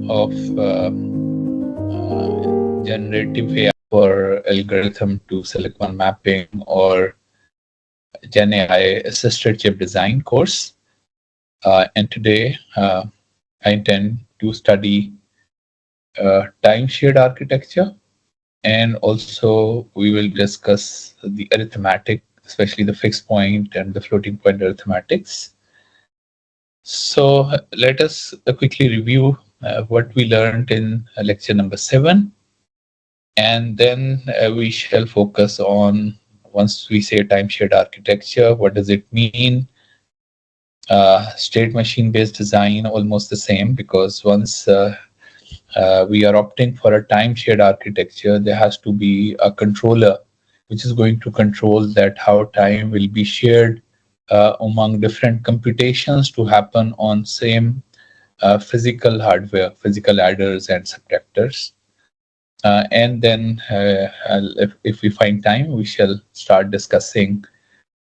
of generative AI for algorithm to silicon mapping or Gen AI assisted chip design course. And today I intend to study time shared architecture, and also we will discuss the arithmetic, especially the fixed point and the floating point arithmetics. So let us quickly review what we learned in lecture number 7, and then we shall focus on, once we say time shared architecture, what does it mean? State machine based design, almost the same, because once we are opting for a time shared architecture, there has to be a controller which is going to control that how time will be shared among different computations to happen on same physical hardware, physical adders and subtractors. And then if we find time, we shall start discussing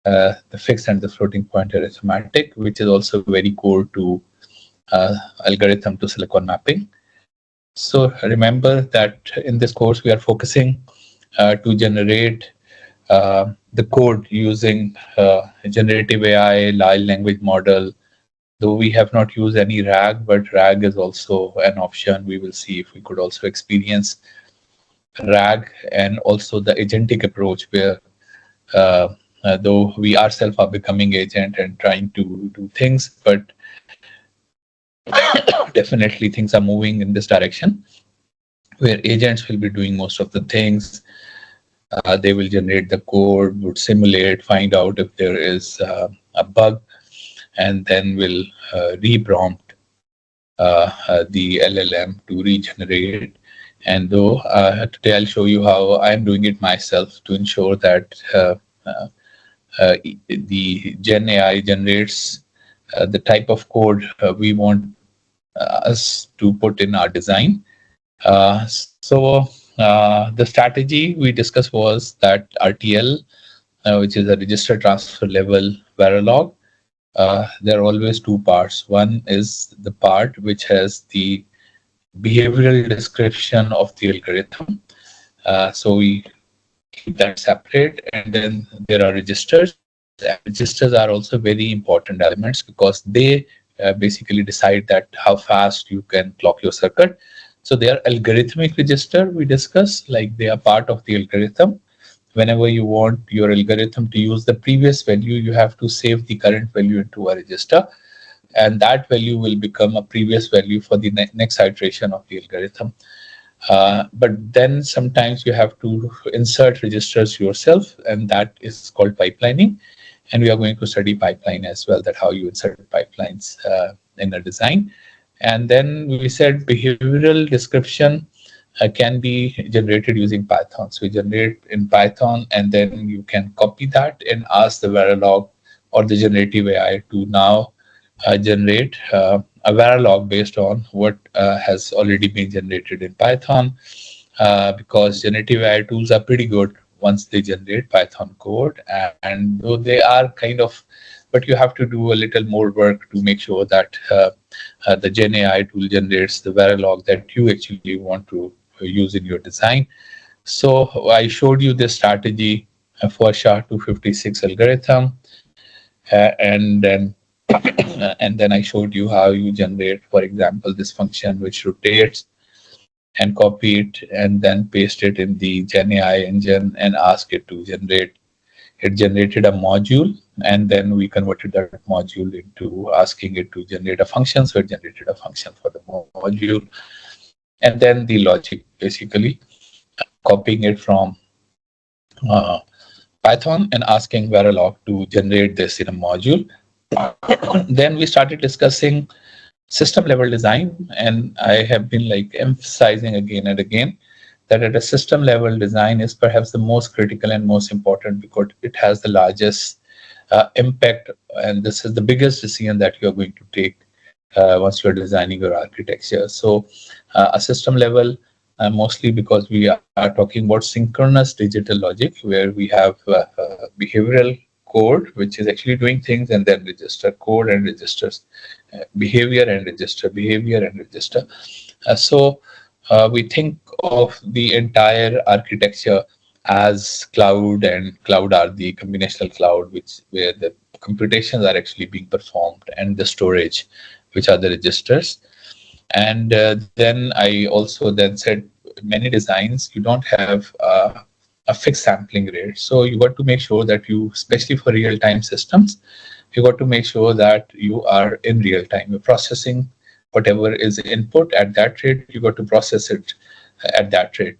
the fixed and the floating point arithmetic, which is also very core to algorithm to silicon mapping. So remember that in this course, we are focusing to generate the code using generative AI, large language model, though we have not used any RAG, but RAG is also an option. We will see if we could also experience RAG and also the agentic approach where though we ourselves are becoming agent and trying to do things, but definitely things are moving in this direction where agents will be doing most of the things. They will generate the code, would simulate, find out if there is a bug, and then will reprompt the LLM to regenerate. And though today I'll show you how I'm doing it myself to ensure that the Gen AI generates the type of code we want us to put in our design. So the strategy we discussed was that RTL, which is a register transfer level Verilog, there are always two parts. One is the part which has the behavioral description of the algorithm. So we keep that separate, and then there are registers. And registers are also very important elements because they basically decide that how fast you can clock your circuit. So they are algorithmic register we discuss, like they are part of the algorithm. Whenever you want your algorithm to use the previous value, you have to save the current value into a register, and that value will become a previous value for the next iteration of the algorithm. But then sometimes you have to insert registers yourself, and that is called pipelining. And we are going to study pipeline as well, that how you insert pipelines in a design. And then we said behavioral description can be generated using Python. So we generate in Python, and then you can copy that and ask the Verilog or the generative AI to now generate a Verilog based on what has already been generated in Python, because generative AI tools are pretty good once they generate Python code. And though they are kind of, but you have to do a little more work to make sure that the Gen AI tool generates the Verilog that you actually want to use in your design. So I showed you this strategy for SHA-256 algorithm, and then I showed you how you generate, for example, this function which rotates, and copy it and then paste it in the Gen AI engine and ask it to generate. It generated a module, and then we converted that module into asking it to generate a function. So it generated a function for the module, and then the logic, basically copying it from uh, Python and asking Verilog to generate this in a module. Then we started discussing system level design, and I have been like emphasizing again and again that at a system level, design is perhaps the most critical and most important because it has the largest impact, and this is the biggest decision that you're going to take once you're designing your architecture. So a system level, mostly because we are talking about synchronous digital logic, where we have behavioral code which is actually doing things, and then register code and registers behavior and register behavior and register. So we think of the entire architecture as cloud, and cloud are the computational cloud, which where the computations are actually being performed, and the storage, which are the registers. And then I also then said, many designs you don't have a fixed sampling rate, so you got to make sure that you, especially for real-time systems, you got to make sure that you are in real time, you're processing whatever is input at that rate, you got to process it at that rate.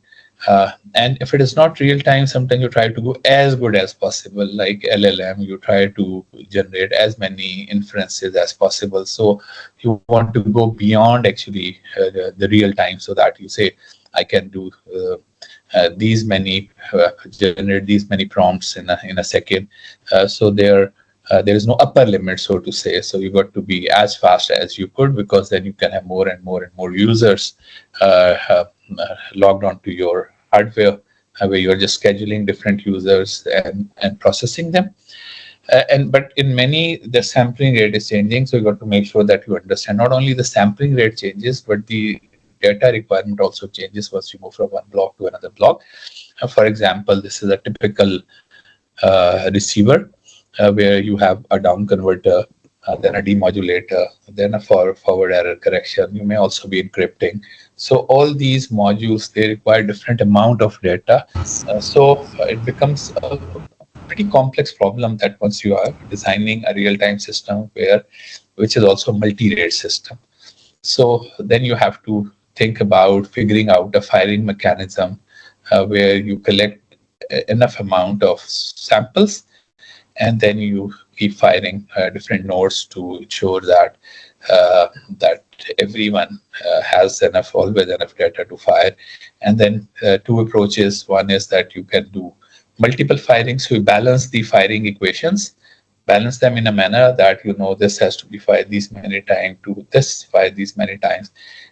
And if it is not real time, sometimes you try to go as good as possible, like LLM, you try to generate as many inferences as possible. So you want to go beyond actually the real time, so that you say, I can do these many, generate these many prompts in a second. So there is no upper limit, so to say. So you got to be as fast as you could, because then you can have more and more and more users logged onto your hardware, where you're just scheduling different users and processing them. And but in many, the sampling rate is changing, so you got to make sure that you understand not only the sampling rate changes, but the data requirement also changes once you move from one block to another block. For example, this is a typical receiver, where you have a down converter, then a demodulator, then a forward error correction. You may also be encrypting. So all these modules, they require different amount of data. So it becomes a pretty complex problem that once you are designing a real-time system which is also a multi-rate system. So then you have to think about figuring out a firing mechanism where you collect enough amount of samples, and then you keep firing different nodes to ensure that everyone has always enough data to fire. And then two approaches. One is that you can do multiple firings. So you balance the firing equations, balance them in a manner that this has to be fired these many times, to this fired these many times.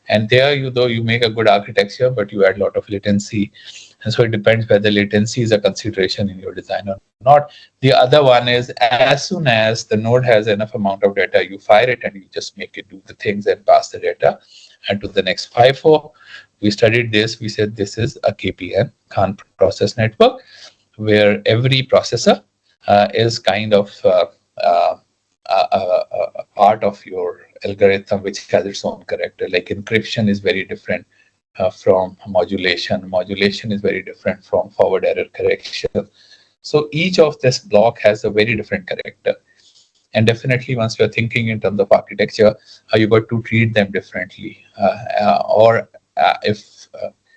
And there, you make a good architecture, but you add a lot of latency. And so it depends whether latency is a consideration in your design or not. The other one is, as soon as the node has enough amount of data, you fire it and you just make it do the things and pass the data and to the next FIFO. We studied this. We said this is a KPN, Khan Process Network, where every processor is kind of a part of your algorithm, which has its own character. Like encryption is very different from modulation. Modulation is very different from forward error correction. So each of this block has a very different character. And definitely, once you're thinking in terms of architecture, you got to treat them differently. Or if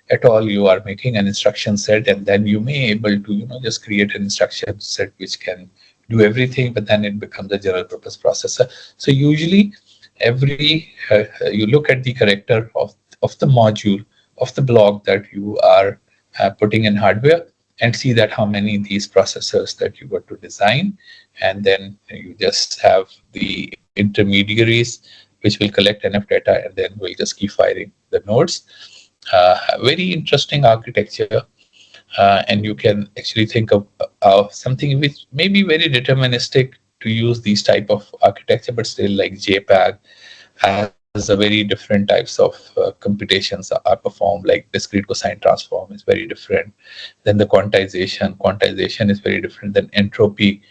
at all you are making an instruction set, and then you may able to just create an instruction set which can do everything, but then it becomes a general purpose processor. So usually you look at the character of the module, of the block that you are putting in hardware, and see that how many of these processors that you got to design. And then you just have the intermediaries which will collect enough data, and then we'll just keep firing the nodes. Very interesting architecture. And you can actually think of something which may be very deterministic to use these type of architecture, but still, like JPEG has a very different types of computations are performed, like discrete cosine transform is very different. Then the quantization is very different than entropy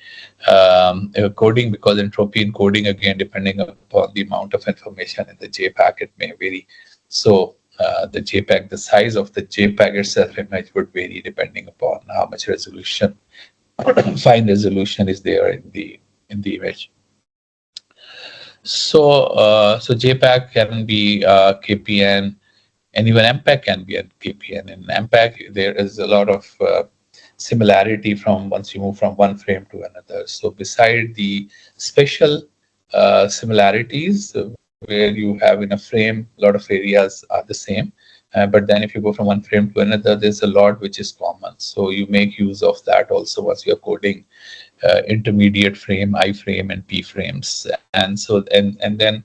coding, because entropy in coding, again, depending upon the amount of information in the JPEG, it may vary. So the JPEG, the size of the JPEG itself image would vary depending upon how much resolution, fine resolution is there in the image. So JPEG can be KPN, and even MPEG can be a KPN. In MPEG, there is a lot of similarity from once you move from one frame to another. So beside the special similarities, where you have in a frame, a lot of areas are the same. But then if you go from one frame to another, there's a lot which is common. So you make use of that also once you're coding intermediate frame, I frame, and P frames. And so and then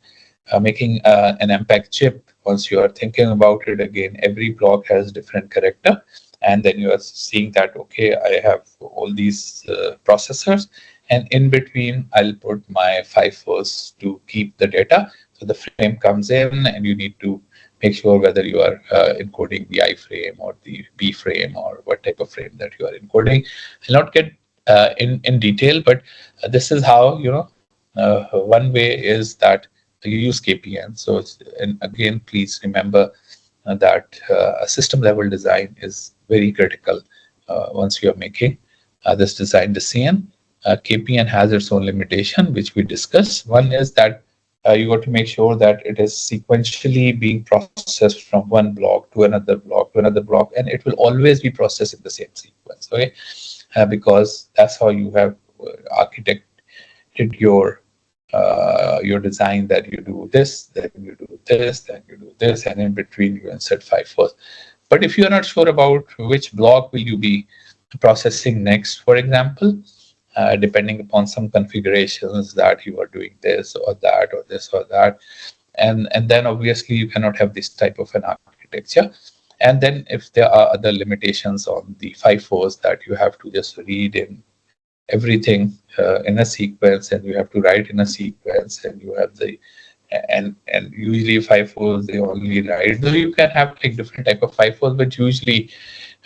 making an MPEG chip, once you are thinking about it, again, every block has different character. And then you are seeing that, okay, I have all these processors, and in between I'll put my FIFOs to keep the data. So the frame comes in, and you need to make sure whether you are encoding the I frame or the B frame or what type of frame that you are encoding. I'll not get in detail, but this is how, one way is that you use KPN. So and again, please remember that a system level design is very critical once you're making this design decision. KPN has its own limitation, which we discussed. One is that you got to make sure that it is sequentially being processed from one block to another block to another block, and it will always be processed in the same sequence. Okay, because that's how you have architected your design, that you do this, then you do this, then you do this, and in between you insert FIFOs. But if you are not sure about which block will you be processing next, for example, depending upon some configurations that you are doing this or that or this or that, and then obviously you cannot have this type of an architecture. And then if there are other limitations on the FIFOs, that you have to just read in everything in a sequence, and you have to write in a sequence, and you have the and usually FIFOs they only write. So you can have like different type of FIFOs, but usually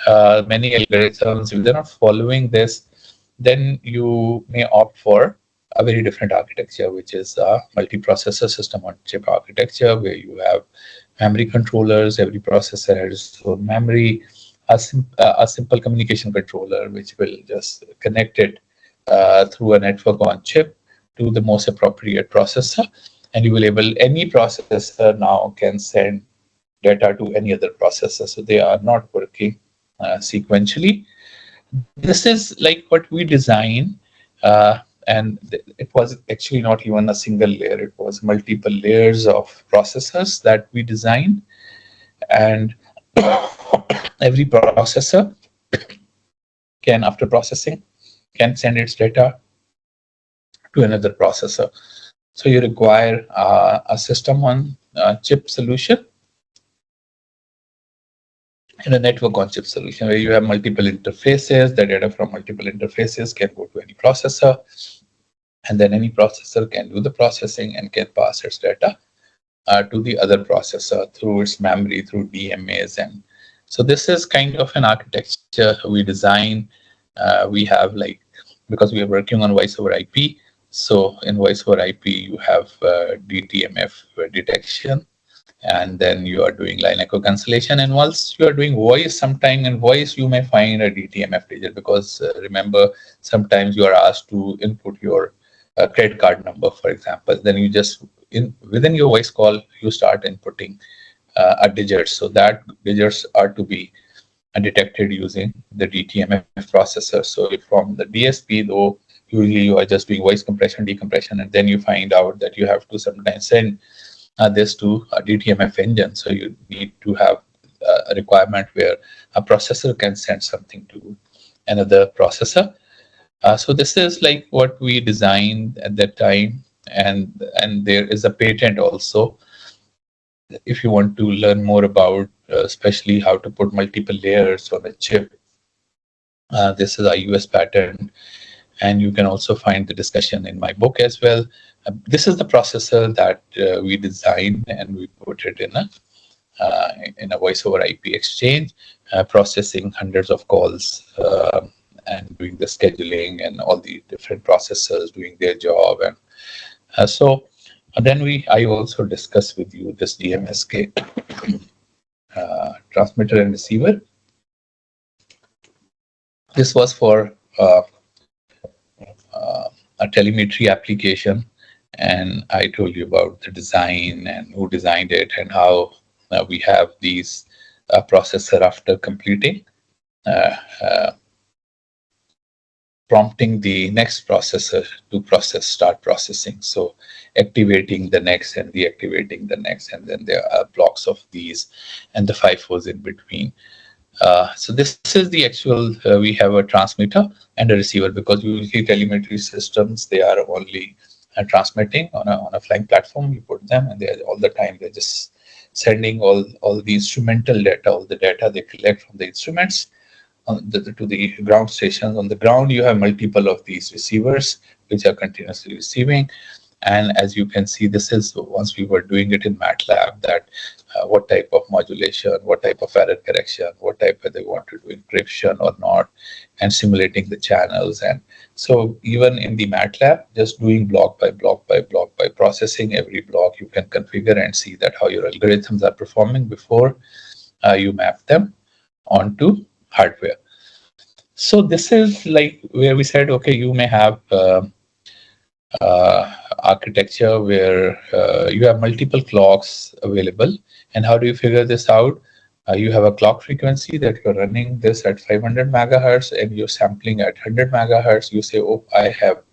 many algorithms, if they're not following this, then you may opt for a very different architecture, which is a multiprocessor system on chip architecture, where you have memory controllers. Every processor has its own memory, a simple communication controller, which will just connect it through a network on chip to the most appropriate processor. And you will able, any processor now can send data to any other processor. So they are not working sequentially. This is like what we design, and it was actually not even a single layer. It was multiple layers of processors that we designed, and every processor can, after processing, can send its data to another processor. So you require a system on chip solution and a network on chip solution, where you have multiple interfaces. The data from multiple interfaces can go to any processor, and then any processor can do the processing and can pass its data to the other processor through its memory, through DMAs. And so this is kind of an architecture we design. We have, like, because we are working on voice over IP, so in voice over IP you have DTMF detection, and then you are doing line echo cancellation. And once you are doing voice, sometime in voice you may find a DTMF digit, because remember, sometimes you are asked to input your credit card number, for example. Then you just within your voice call you start inputting a digit, so that digits are to be detected using the DTMF processor. So from the DSP, though, usually you are just doing voice compression, decompression, and then you find out that you have to sometimes send this to a DTMF engine. So you need to have a requirement where a processor can send something to another processor. So this is like what we designed at that time, and there is a patent also. If you want to learn more about, especially how to put multiple layers on a chip, this is a US patent, and you can also find the discussion in my book as well. This is the processor that we designed, and we put it in a voice over IP exchange, processing hundreds of calls and doing the scheduling, and all the different processors doing their job. And so then I also discussed with you this DMSK transmitter and receiver. This was for a telemetry application, and I told you about the design and who designed it, and how we have these processor after completing, prompting the next processor to start processing. So activating the next and deactivating the next, and then there are blocks of these and the FIFOs in between. So this is the actual, we have a transmitter and a receiver, because usually telemetry systems, they are only transmitting on a flying platform. You put them, and they are all the time, they're just sending all the instrumental data, all the data they collect from the instruments to the ground stations. On the ground, you have multiple of these receivers which are continuously receiving. And as you can see, this is once we were doing it in MATLAB, that what type of modulation, what type of error correction, what type of they want to do encryption or not, and simulating the channels. And so even in the MATLAB, just doing block by block by block by processing every block, you can configure and see that how your algorithms are performing before you map them onto hardware. So this is like where we said, okay, you may have architecture where you have multiple clocks available. And how do you figure this out? You have a clock frequency that you're running this at 500 megahertz and you're sampling at 100 megahertz. You say, oh, I have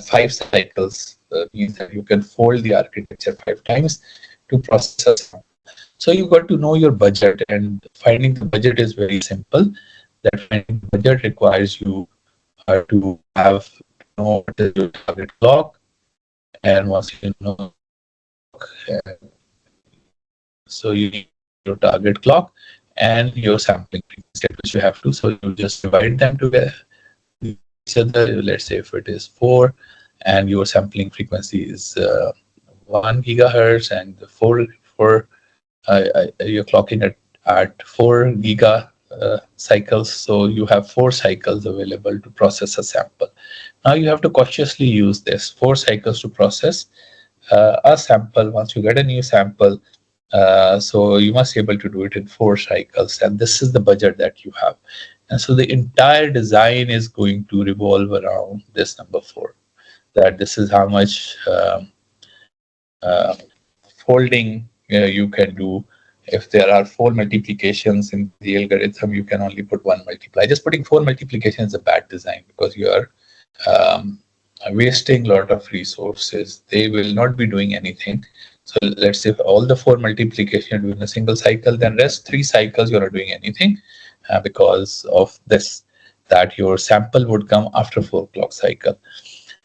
5 cycles. Means that you can fold the architecture 5 times to process. So you got to know your budget, and finding the budget is very simple. That finding the budget requires you to have know what is your target clock, and once you know, so you need your target clock and your sampling frequency at which you have to. So you just divide them together each other. Let's say if it is 4, and your sampling frequency is 1 gigahertz, and the 4 you're clocking at 4 giga cycles. So you have 4 cycles available to process a sample. Now you have to cautiously use this 4 cycles to process a sample. Once you get a new sample, so you must be able to do it in 4 cycles, and this is the budget that you have. And so the entire design is going to revolve around this number 4. That this is how much folding you can do. If there are 4 multiplications in the algorithm, you can only put 1 multiply. Just putting 4 multiplication is a bad design because you are wasting a lot of resources. They will not be doing anything. So let's say all the 4 multiplication you're doing a single cycle, then rest 3 cycles you're not doing anything because of this, that your sample would come after 4 clock cycle.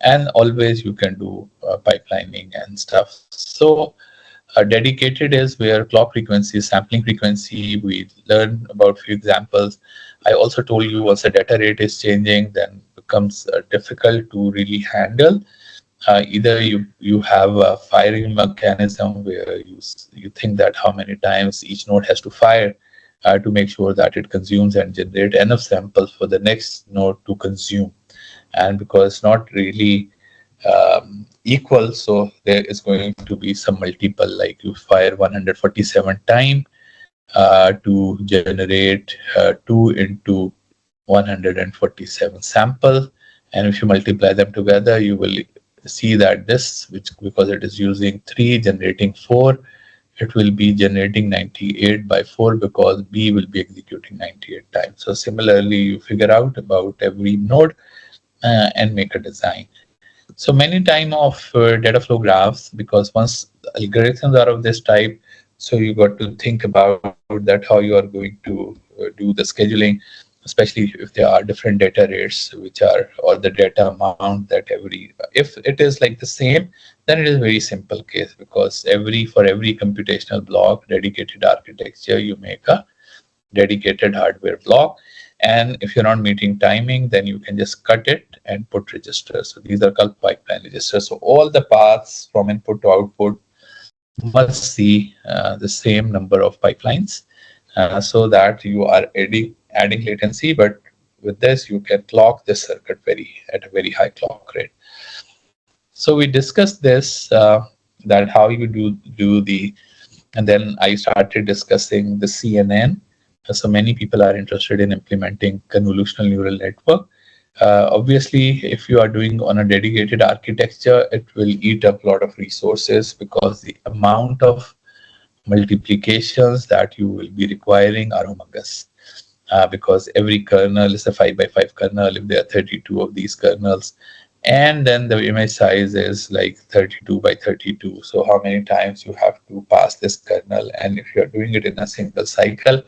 And always you can do pipelining and stuff. So dedicated is where clock frequency, sampling frequency, we learn about few examples. I also told you once the data rate is changing, then becomes difficult to really handle. Either you have a firing mechanism where you think that how many times each node has to fire to make sure that it consumes and generate enough samples for the next node to consume. And because it's not really equal, so there is going to be some multiple, like you fire 147 times to generate 2 into 147 sample, and if you multiply them together, you will see that this, which because it is using 3 generating 4, it will be generating 98 by 4 because B will be executing 98 times. So similarly, you figure out about every node and make a design. So many time of data flow graphs, because once algorithms are of this type, so you got to think about that how you are going to do the scheduling, especially if there are different data rates, which are, or the data amount that if it is like the same, then it is a very simple case, because for every computational block, dedicated architecture, you make a dedicated hardware block. And if you're not meeting timing, then you can just cut it and put registers. So these are called pipeline registers. So all the paths from input to output must see the same number of pipelines so that you are adding latency. But with this, you can clock this circuit at a very high clock rate. So we discussed this, that how you do the, and then I started discussing the CNN. So many people are interested in implementing convolutional neural network. Obviously, if you are doing on a dedicated architecture, it will eat up a lot of resources because the amount of multiplications that you will be requiring are humongous. Because every kernel is a 5 by 5 kernel, if there are 32 of these kernels, and then the image size is like 32 by 32. So how many times you have to pass this kernel, and if you're doing it in a single cycle,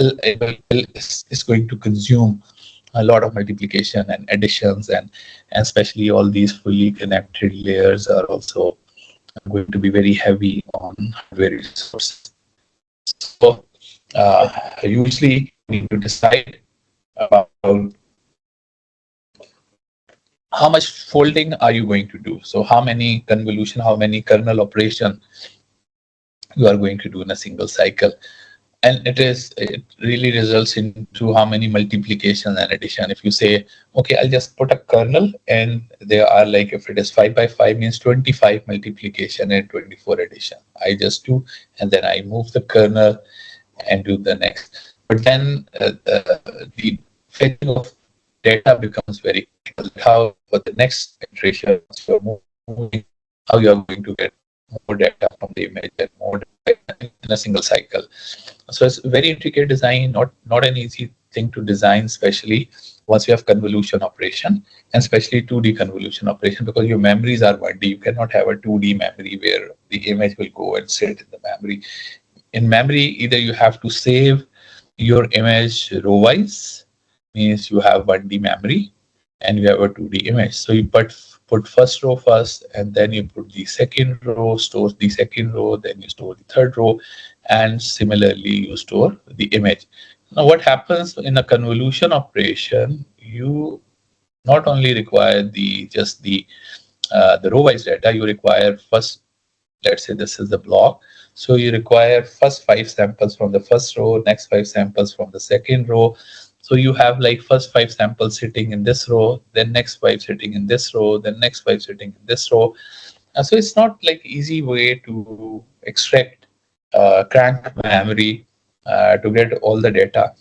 it's going to consume a lot of multiplication and additions, and especially all these fully connected layers are also going to be very heavy on hardware resources. So usually need to decide about how much folding are you going to do. So how many convolution, how many kernel operation you are going to do in a single cycle. And it really results into how many multiplication and addition. If you say, okay, I'll just put a kernel, and there are, like, if it is 5 by 5 means 25 multiplication and 24 addition, I just do, and then I move the kernel and do the next. But then the fetching of data becomes very critical. How for the next iteration, once you're moving, how you are going to get more data from the image and more data in a single cycle. So it's very intricate design, not an easy thing to design, especially once you have convolution operation, and especially 2D convolution operation, because your memories are 1D. You cannot have a 2D memory where the image will go and sit in the memory. In memory, either you have to save your image row-wise, means you have 1D memory and you have a 2D image. So you put first row first, and then you put the second row, store the second row, then you store the third row, and similarly you store the image. Now what happens in a convolution operation, you not only require the row-wise data, you require first, let's say this is the block. So you require first 5 samples from the first row, next 5 samples from the second row. So you have, like, first 5 samples sitting in this row, then next 5 sitting in this row, then next 5 sitting in this row. So it's not like easy way to extract crank memory to get all the data,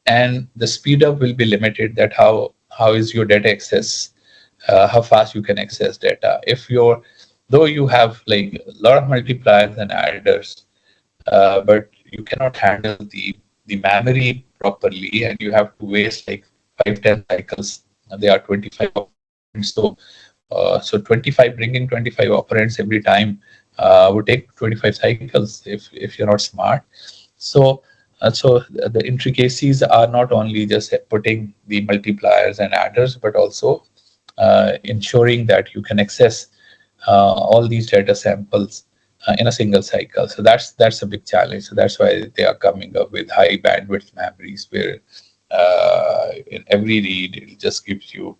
and the speed up will be limited. That how is your data access, how fast you can access data. If you're, though you have, like, a lot of multipliers and adders, but you cannot handle the memory properly, and you have to waste like 5-10 cycles. They are 25 operands, so 25, bringing 25 operands every time would take 25 cycles if you're not smart. So the intricacies are not only just putting the multipliers and adders, but also ensuring that you can access all these data samples in a single cycle. So that's a big challenge. So that's why they are coming up with high bandwidth memories, where in every read it just gives you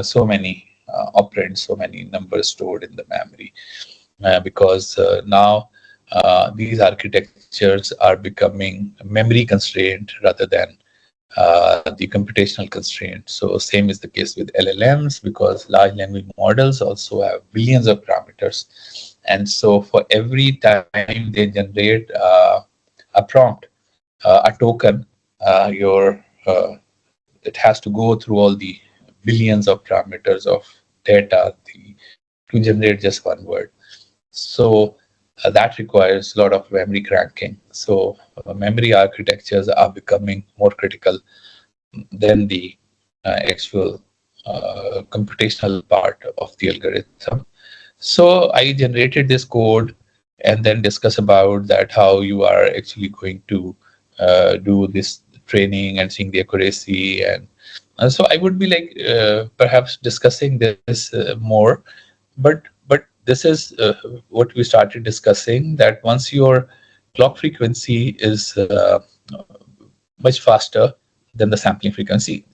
so many operands, so many numbers stored in the memory. Because now these architectures are becoming memory constrained rather than the computational constraint. So same is the case with LLMs, because large language models also have billions of parameters. And so for every time they generate a prompt, a token, your it has to go through all the billions of parameters of data to generate just one word. So that requires a lot of memory cranking. So memory architectures are becoming more critical than the actual computational part of the algorithm. So I generated this code and then discuss about that, how you are actually going to do this training and seeing the accuracy. And so I would be like perhaps discussing this more, but this is what we started discussing, that once your clock frequency is much faster than the sampling frequency.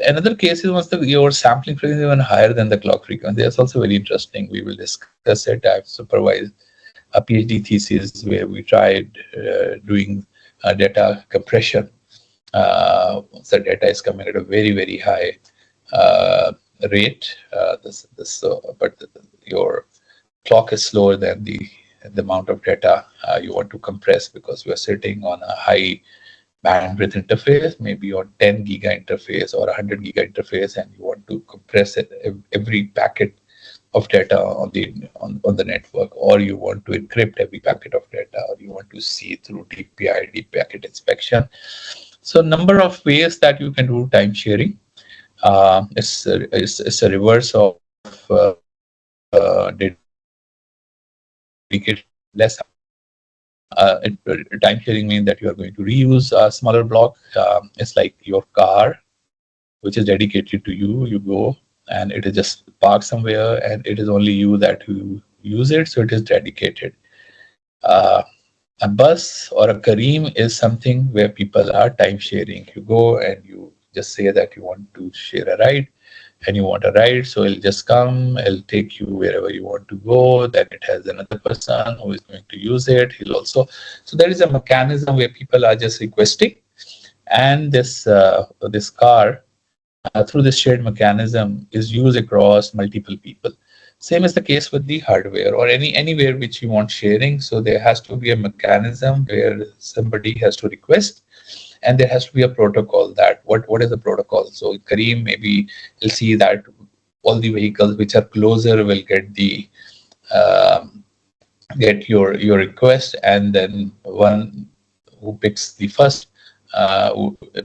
Another case is once your sampling frequency is even higher than the clock frequency. That's also very interesting. We will discuss it. I've supervised a PhD thesis where we tried doing data compression. So data is coming at a very high rate. But your clock is slower than the amount of data you want to compress, because you are sitting on a high bandwidth interface, maybe on 10 giga interface or 100 giga interface, and you want to compress it every packet of data on the network, or you want to encrypt every packet of data, or you want to see through DPI, deep packet inspection. So number of ways that you can do time sharing. It's a reverse of dedicated less. Time sharing means that you are going to reuse a smaller block. It's like your car, which is dedicated to you. You go and it is just parked somewhere, and it is only you that you use it, so it is dedicated. A bus or a Kareem is something where people are time sharing. You go and you just say that you want to share a ride and you want a ride. So it'll just come, it'll take you wherever you want to go. Then it has another person who is going to use it. He'll also, so there is a mechanism where people are just requesting, and this car through this shared mechanism is used across multiple people. Same is the case with the hardware or anywhere which you want sharing. So there has to be a mechanism where somebody has to request, and there has to be a protocol. That what is the protocol? So Kareem, maybe you'll see that all the vehicles which are closer will um, get your request, and then one who picks the first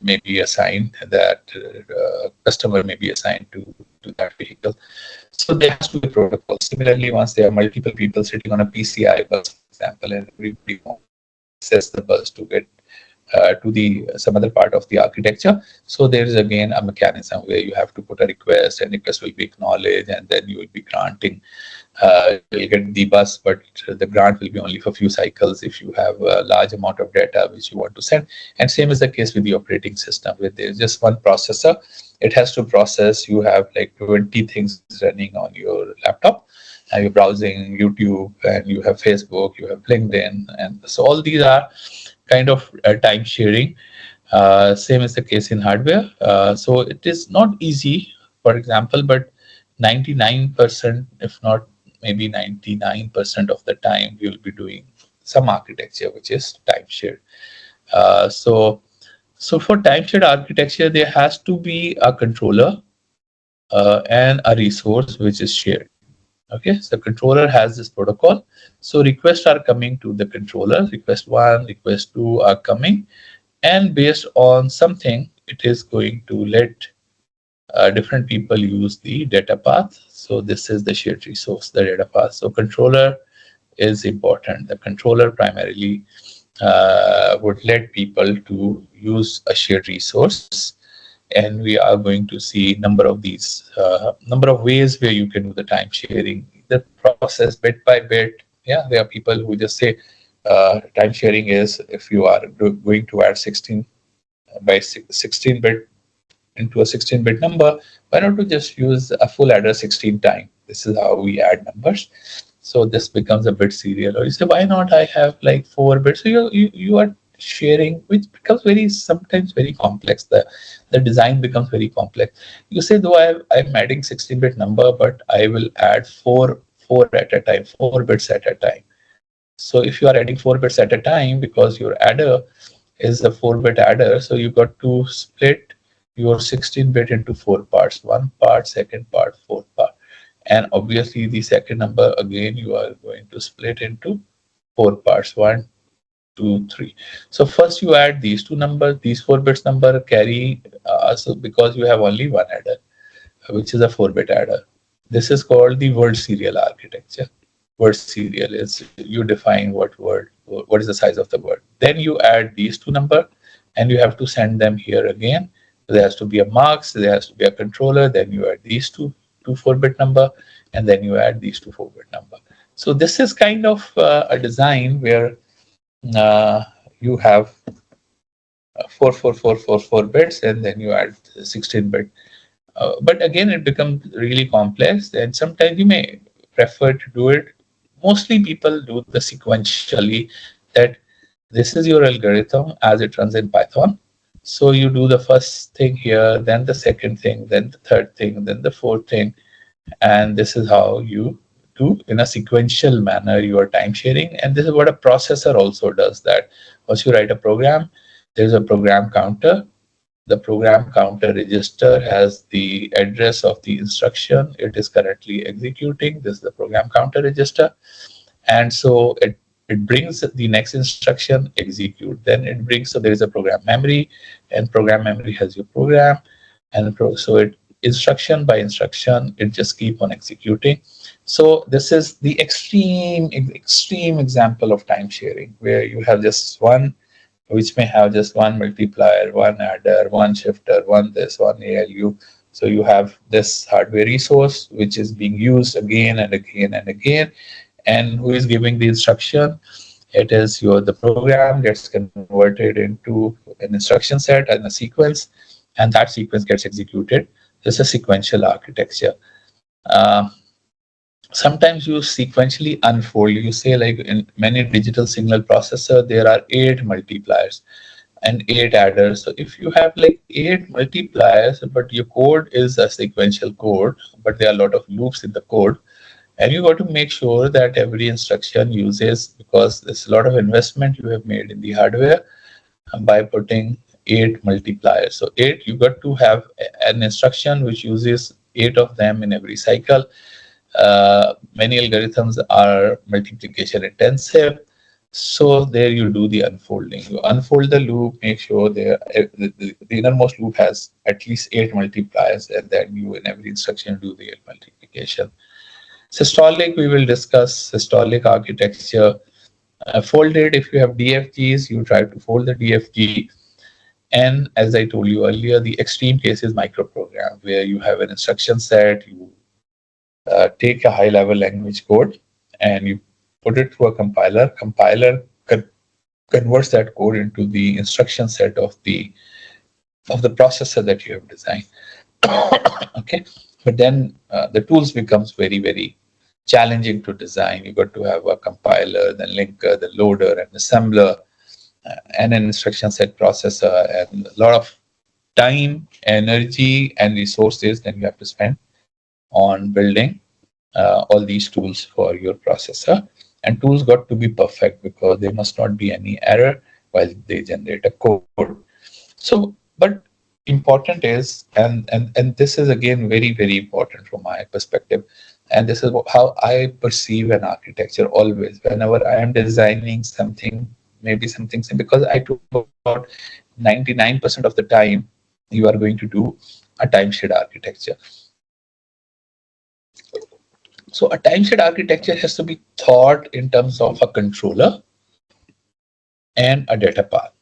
may be assigned, that customer may be assigned to that vehicle. So there has to be a protocol. Similarly, once there are multiple people sitting on a PCI bus, for example, and everybody wants to access the bus to get to the some other part of the architecture. So there is again a mechanism where you have to put a request, and request will be acknowledged, and then you will be granting. You'll get the bus, but the grant will be only for a few cycles if you have a large amount of data which you want to send. And same is the case with the operating system, where there's just one processor. It has to process. You have like 20 things running on your laptop. You're browsing YouTube, and you have Facebook, you have LinkedIn, and so all these are kind of time sharing. Same is the case in hardware. So it is not easy, for example, but 99%, if not maybe 99% of the time, we will be doing some architecture which is time shared. So for time shared architecture, there has to be a controller and a resource which is shared. Okay, so controller has this protocol. So requests are coming to the controller. Request one, request two are coming, and based on something, it is going to let different people use the data path. So this is the shared resource, the data path. So controller is important. The controller primarily would let people to use a shared resource, and we are going to see number of ways where you can do the time sharing, the process bit by bit. Yeah, there are people who just say time sharing is if you are going to add 16 by 16 bit into a 16-bit number, why not to just use a full adder 16 times? This is how we add numbers. So this becomes a bit serial. Or you say, why not I have like 4 bits? So you are sharing, which becomes very sometimes very complex. The design becomes very complex. You say, though I'm adding 16-bit number, but I will add four at a time, 4 bits at a time. So if you are adding 4 bits at a time, because your adder is a 4-bit adder, so you got to split your 16-bit into 4 parts: one part, second part, fourth part. And obviously the second number, again, you are going to split into 4 parts: one, two, three. So first you add these two numbers, these 4 bits number carry, so because you have only one adder, which is a 4-bit adder. This is called the word serial architecture. Word serial is you define what is the size of the word. Then you add these two number, and you have to send them here again. There has to be a marks, there has to be a controller, then you add these two 4-bit number, and then you add these two 4-bit number. So this is kind of a design where you have 4 bits, and then you add 16-bit. But again, it becomes really complex, and sometimes you may prefer to do it. Mostly people do the sequentially, that this is your algorithm as it runs in Python. So you do the first thing here, then the second thing, then the third thing, then the fourth thing. And this is how you do in a sequential manner your time sharing. And this is what a processor also does, that once you write a program, there's a program counter. The program counter register has the address of the instruction it is currently executing. This is the program counter register. And so it brings the next instruction, execute. Then it brings, so there is a program memory, and program memory has your program. And so it instruction by instruction, it just keep on executing. So this is the extreme example of time sharing, where you have just one, which may have just one multiplier, one adder, one shifter, one this, one ALU. So you have this hardware resource which is being used again and again and again, and who is giving the instruction? It is the program gets converted into an instruction set and a sequence, and that sequence gets executed. It's a sequential architecture. Uh, Sometimes you sequentially unfold. You say, like, in many digital signal processor, there are 8 multipliers and 8 adders. So if you have like 8 multipliers, but your code is a sequential code, but there are a lot of loops in the code, and you got to make sure that every instruction uses, because there's a lot of investment you have made in the hardware by putting 8 multipliers. So 8, you got to have an instruction which uses 8 of them in every cycle. Many algorithms are multiplication intensive. So there you do the unfolding. You unfold the loop, make sure the innermost loop has at least 8 multipliers, and then you in every instruction do the 8 multiplication. Systolic, we will discuss systolic architecture. Folded, if you have DFGs, you try to fold the DFG. And as I told you earlier, the extreme case is microprogram, where you have an instruction set, you take a high level language code and you put it through a compiler. Compiler converts that code into the instruction set of the processor that you have designed. Okay, but then the tools becomes very challenging to design. You got to have a compiler, then linker, the loader, and assembler, and an instruction set processor, and a lot of time, energy, and resources that you have to spend on building all these tools for your processor. And tools got to be perfect, because there must not be any error while they generate a code. So, but important is, and this is again very important from my perspective, and this is how I perceive an architecture always. Whenever I am designing something, maybe something, because I took about 99% of the time you are going to do a time shared architecture. So a time shared architecture has to be thought in terms of a controller and a data path.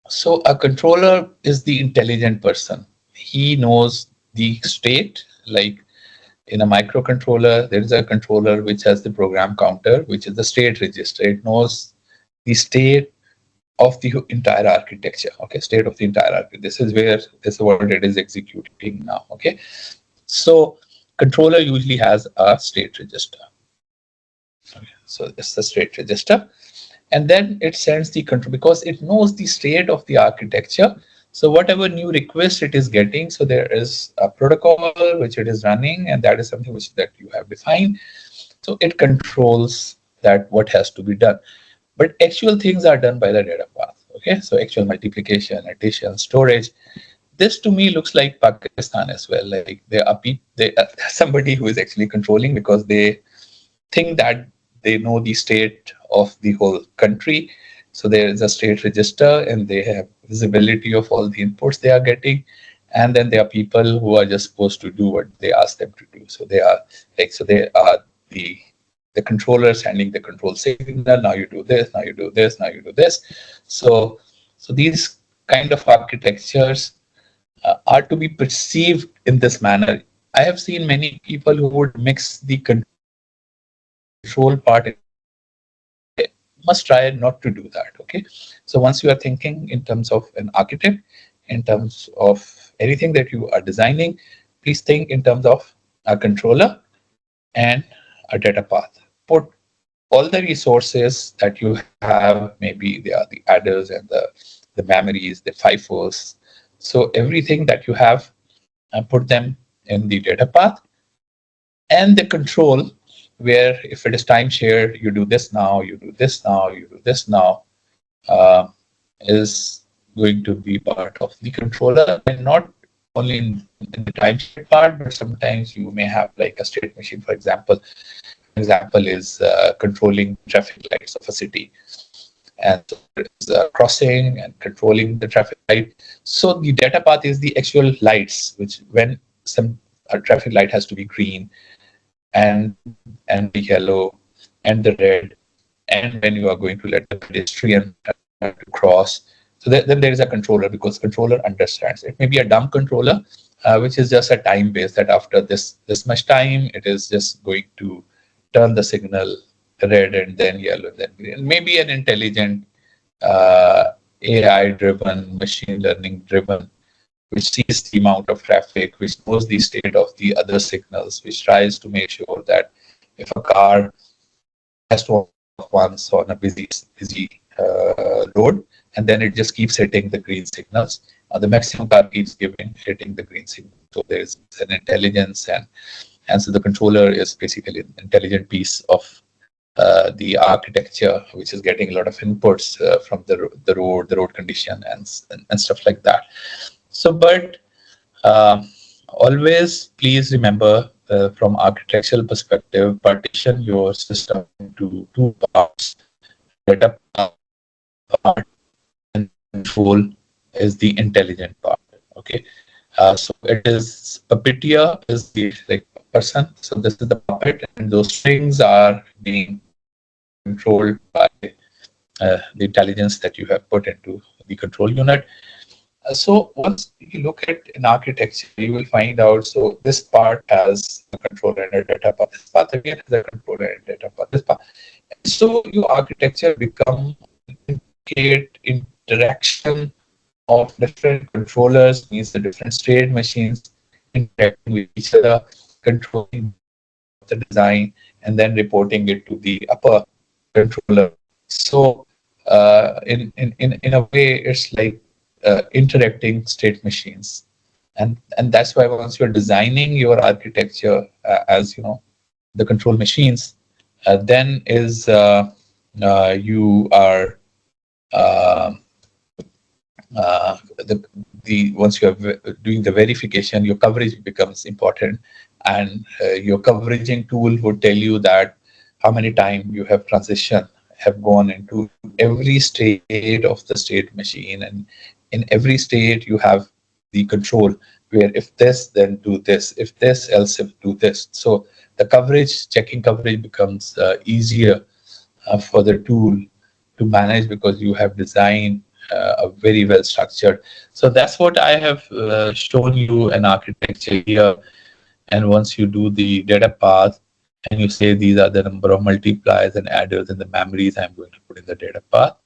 So a controller is the intelligent person. He knows the state. Like in a microcontroller, there is a controller which has the program counter, which is the state register. It knows the state of the entire architecture. Okay, state of the entire architecture. This is what it is executing now. Okay, so controller usually has a state register. Okay, so it's the state register, and then it sends the control, because it knows the state of the architecture. So whatever new request it is getting, so there is a protocol which it is running, and that is something which that you have defined. So it controls that what has to be done. But actual things are done by the data path. Okay, so actual multiplication, addition, storage. This to me looks like Pakistan as well. Like there are somebody who is actually controlling, because they think that they know the state of the whole country. So there is a state register, and they have visibility of all the inputs they are getting. And then there are people who are just supposed to do what they ask them to do. So they are the controllers handling the control signal. Now you do this, now you do this, now you do this. So these kind of architectures are to be perceived in this manner. I have seen many people who would mix the control part in the architecture. Must try not to do that. Okay, so once you are thinking in terms of an architect, in terms of anything that you are designing, please think in terms of a controller and a data path. Put all the resources that you have, maybe they are the adders and the memories, the FIFOs. So everything that you have, put them in the data path, and the control, where if it is time shared, you do this now, you do this now, you do this now, uh, is going to be part of the controller, and not only in the time shared part, but sometimes you may have like a state machine. For example, is controlling traffic lights of a city, and so there is crossing and controlling the traffic light. So the data path is the actual lights, which when some traffic light has to be green, and the yellow and the red, and when you are going to let the pedestrian to cross. So then there is a controller, because controller understands. It may be a dumb controller, which is just a time base, that after this much time, it is just going to turn the signal red and then yellow and then green. Maybe an intelligent AI driven, machine learning driven, which sees the amount of traffic, which knows the state of the other signals, which tries to make sure that if a car has to off once on a busy road, and then it just keeps hitting the green signals. The maximum car keeps hitting the green signal. So there's an intelligence, and so the controller is basically an intelligent piece of the architecture, which is getting a lot of inputs from the road condition, and stuff like that. So, but always please remember, from architectural perspective, partition your system into two parts. Data part and control is the intelligent part. Okay, so it is puppeteer is the like person. So this is the puppet, and those strings are being controlled by the intelligence that you have put into the control unit. So once you look at an architecture, you will find out, so this part has a controller and a data path. This path again has a controller and data path. This path. So your architecture become intricate interaction of different controllers, means the different state machines interacting with each other, controlling the design, and then reporting it to the upper controller. So in a way, it's like interacting state machines, and that's why once you're designing your architecture as the control machines, then is you are uh, the once you are doing the verification, your coverage becomes important, and your coveraging tool would tell you that how many time you have transition have gone into every state of the state machine, and in every state you have the control where if this then do this, if this else if do this. So the coverage checking coverage becomes easier for the tool to manage, because you have designed a very well structured. So that's what I have shown you an architecture here. And once you do the data path and you say these are the number of multipliers and adders and the memories I'm going to put in the data path.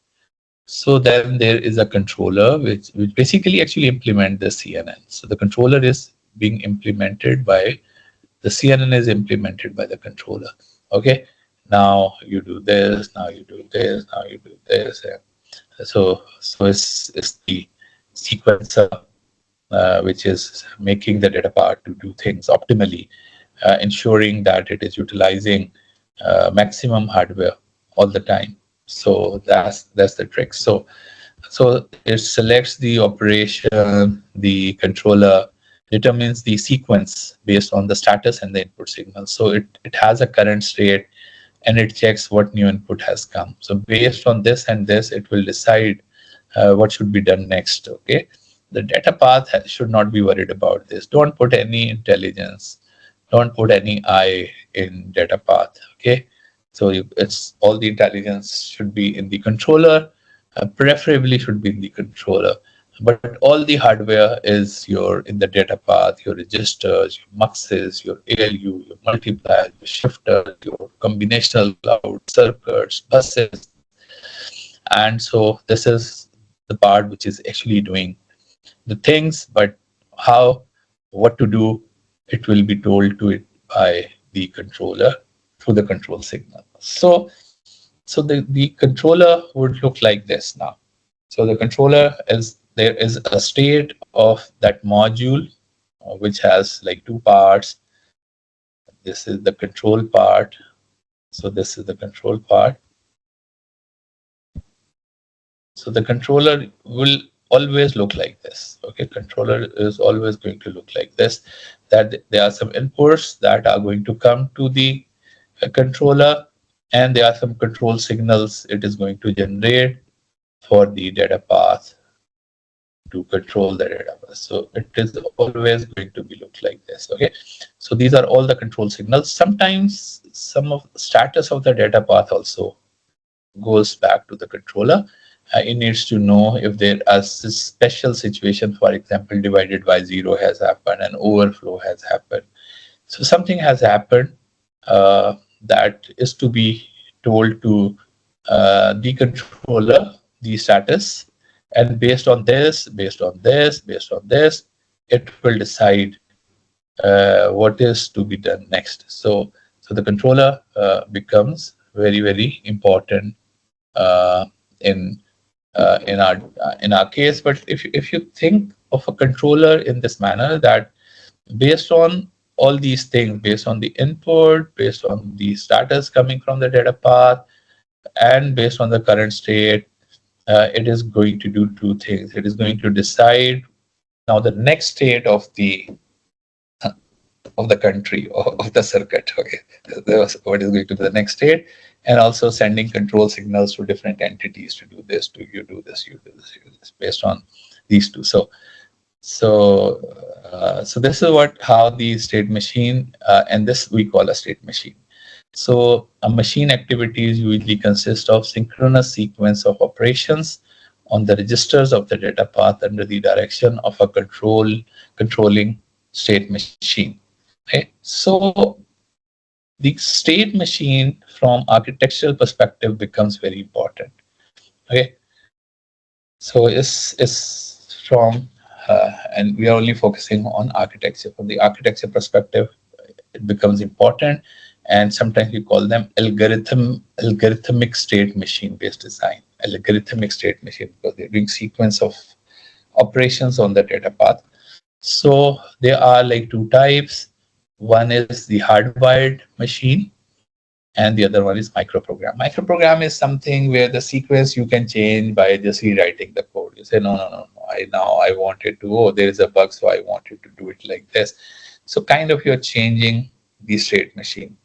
So then there is a controller which basically actually implement the CNN. So the controller is being implemented by the CNN is implemented by the controller. Okay. Now you do this, now you do this, now you do this. So it's the sequencer which is making the data part to do things optimally, ensuring that it is utilizing maximum hardware all the time. So that's the trick. So it selects the operation, the controller determines the sequence based on the status and the input signal. So it has a current state, and it checks what new input has come. So based on this and this, it will decide what should be done next. Okay, the data path should not be worried about this. Don't put any intelligence, don't put any I in data path. Okay, so it's all the intelligence should be in the controller, preferably should be in the controller. But all the hardware is your in the data path, your registers, your muxes, your ALU, your multipliers, your shifters, your combinational cloud, circuits, buses. And so this is the part which is actually doing the things, but how, what to do, it will be told to it by the controller through the control signal. So the controller would look like this now. So the controller is, there is a state of that module which has like two parts. This is the control part. So this is the control part. So the controller will always look like this. Okay, controller is always going to look like this. That there are some inputs that are going to come to the controller, and there are some control signals it is going to generate for the data path to control the data path. So it is always going to be look like this. Okay, so these are all the control signals. Sometimes some of the status of the data path also goes back to the controller. It needs to know if there is a special situation, for example, divided by zero has happened and overflow has happened. So something has happened that is to be told to the controller the status, and based on this, based on this, based on this, it will decide what is to be done next. So the controller becomes very, very important uh, in in our case. But if you think of a controller in this manner, that based on all these things, based on the input, based on the status coming from the data path, and based on the current state, it is going to do two things. It is going to decide now the next state of the country or of the circuit. Okay, what is going to be the next state, and also sending control signals to different entities to do this, to you do this, you do this, you do this, based on these two. So this is how the state machine, and this we call a state machine. So a machine activities usually consist of synchronous sequence of operations on the registers of the data path under the direction of a controlling state machine. Okay, so the state machine from architectural perspective becomes very important. Okay, so it's from and we are only focusing on architecture. From the architecture perspective, it becomes important, and sometimes we call them algorithmic state machine based design. Algorithmic state machine, because they're doing sequence of operations on the data path. So there are like two types. One is the hardwired machine, and the other one is microprogram. Microprogram is something where the sequence you can change by just rewriting the code. You say, no. I want it to, oh, there is a bug, so I want it to do it like this. So kind of you're changing the state machine.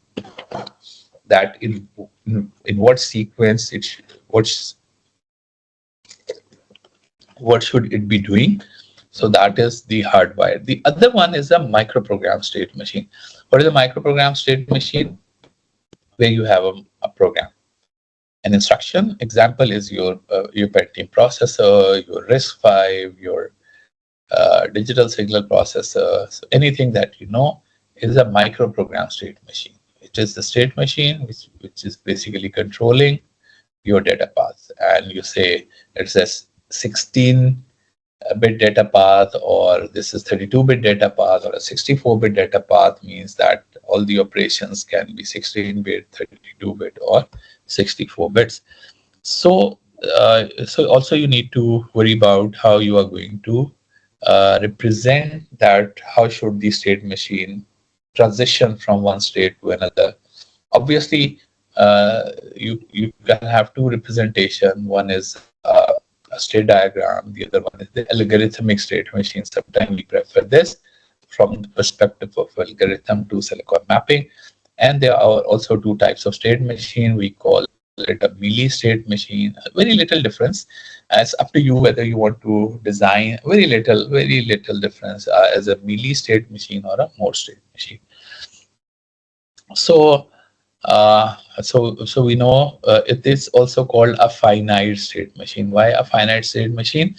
That in what sequence what should it be doing? So that is the hardwire. The other one is a microprogram state machine. What is a microprogram state machine? Where you have a program, an instruction. Example is your Pentium processor, your RISC-V, your digital signal processor. So anything that you know is a microprogram state machine. It is the state machine which is basically controlling your data paths. And you say it says 16-bit data path, or this is 32-bit data path, or a 64-bit data path, means that all the operations can be 16-bit, 32-bit, or 64 bits. So also you need to worry about how you are going to represent that. How should the state machine transition from one state to another? Obviously, you can have two representation. One is a state diagram. The other one is the algorithmic state machine. Sometimes we prefer this from the perspective of algorithm to silicon mapping. And there are also two types of state machine. We call it a mealy state machine. Very little difference. It's up to you whether you want to design. Very little difference as a mealy state machine or a more state machine. So we know it is also called a finite state machine. Why a finite state machine?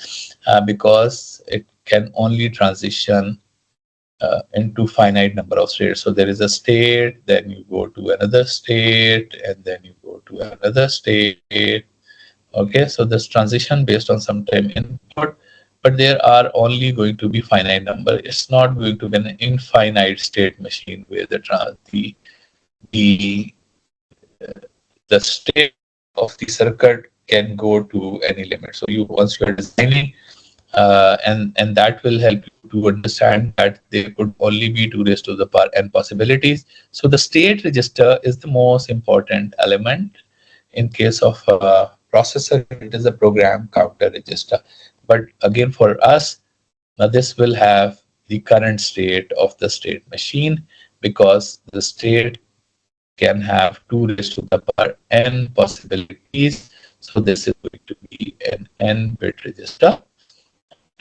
Because it can only transition into finite number of states. So there is a state, then you go to another state, and then you go to another state. Okay, so this transition based on some time input, but there are only going to be finite number. It's not going to be an infinite state machine where the state of the circuit can go to any limit. So once you are designing, and that will help you to understand that there could only be 2 raised to the power n possibilities. So the state register is the most important element. In case of a processor, it is a program counter register. But again, for us, now this will have the current state of the state machine, because the state can have 2 raised to the power n possibilities. So this is going to be an n-bit register.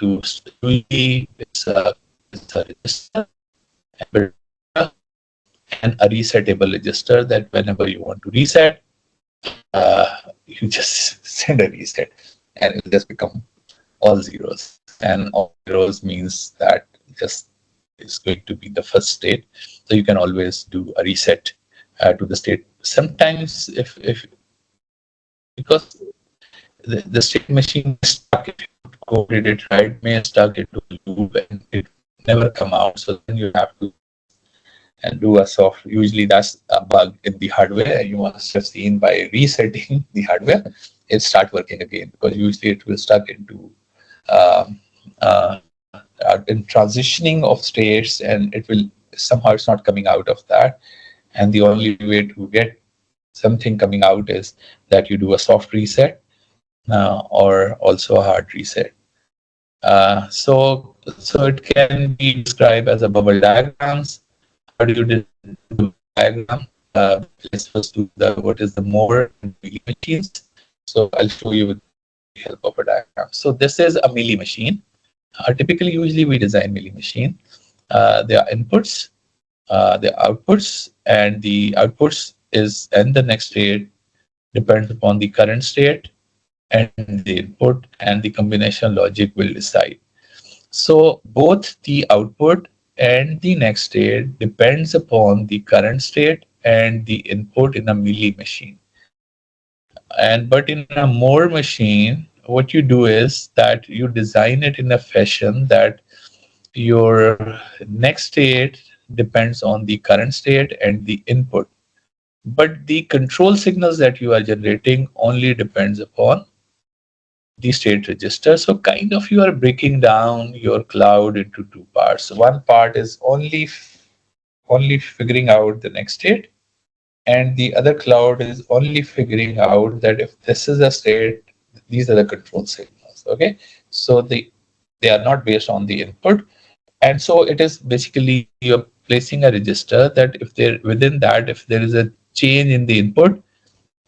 It's a register and a resettable register, that whenever you want to reset, you just send a reset and it will just become all zeros. And all zeros means that just is going to be the first state. So you can always do a reset to the state sometimes if because the state machine is stuck, if you coded it right, may stuck into a loop and it never come out. So then you have to and do a soft. Usually that's a bug in the hardware. You must have seen by resetting the hardware, it start working again because usually it will stuck into um, in transitioning of states and it will somehow it's not coming out of that. And the only way to get something coming out is that you do a soft reset or also a hard reset. So it can be described as a bubble diagrams. How do you design the bubble diagram? Let's first do the what is the more and mealy machines. So I'll show you with the help of a diagram. So this is a mealy machine. Typically, usually we design mealy machine. There are inputs, the outputs, and the outputs is and the next state depends upon the current state and the input and the combination logic will decide. So both the output and the next state depends upon the current state and the input in a mealy machine. And but in a more machine, what you do is that you design it in a fashion that your next state depends on the current state and the input. But the control signals that you are generating only depends upon the state register. So kind of you are breaking down your cloud into two parts. One part is only figuring out the next state, and the other cloud is only figuring out that if this is a state, these are the control signals. Okay, so they are not based on the input, and so it is basically you're placing a register that if there within that if there is a change in the input,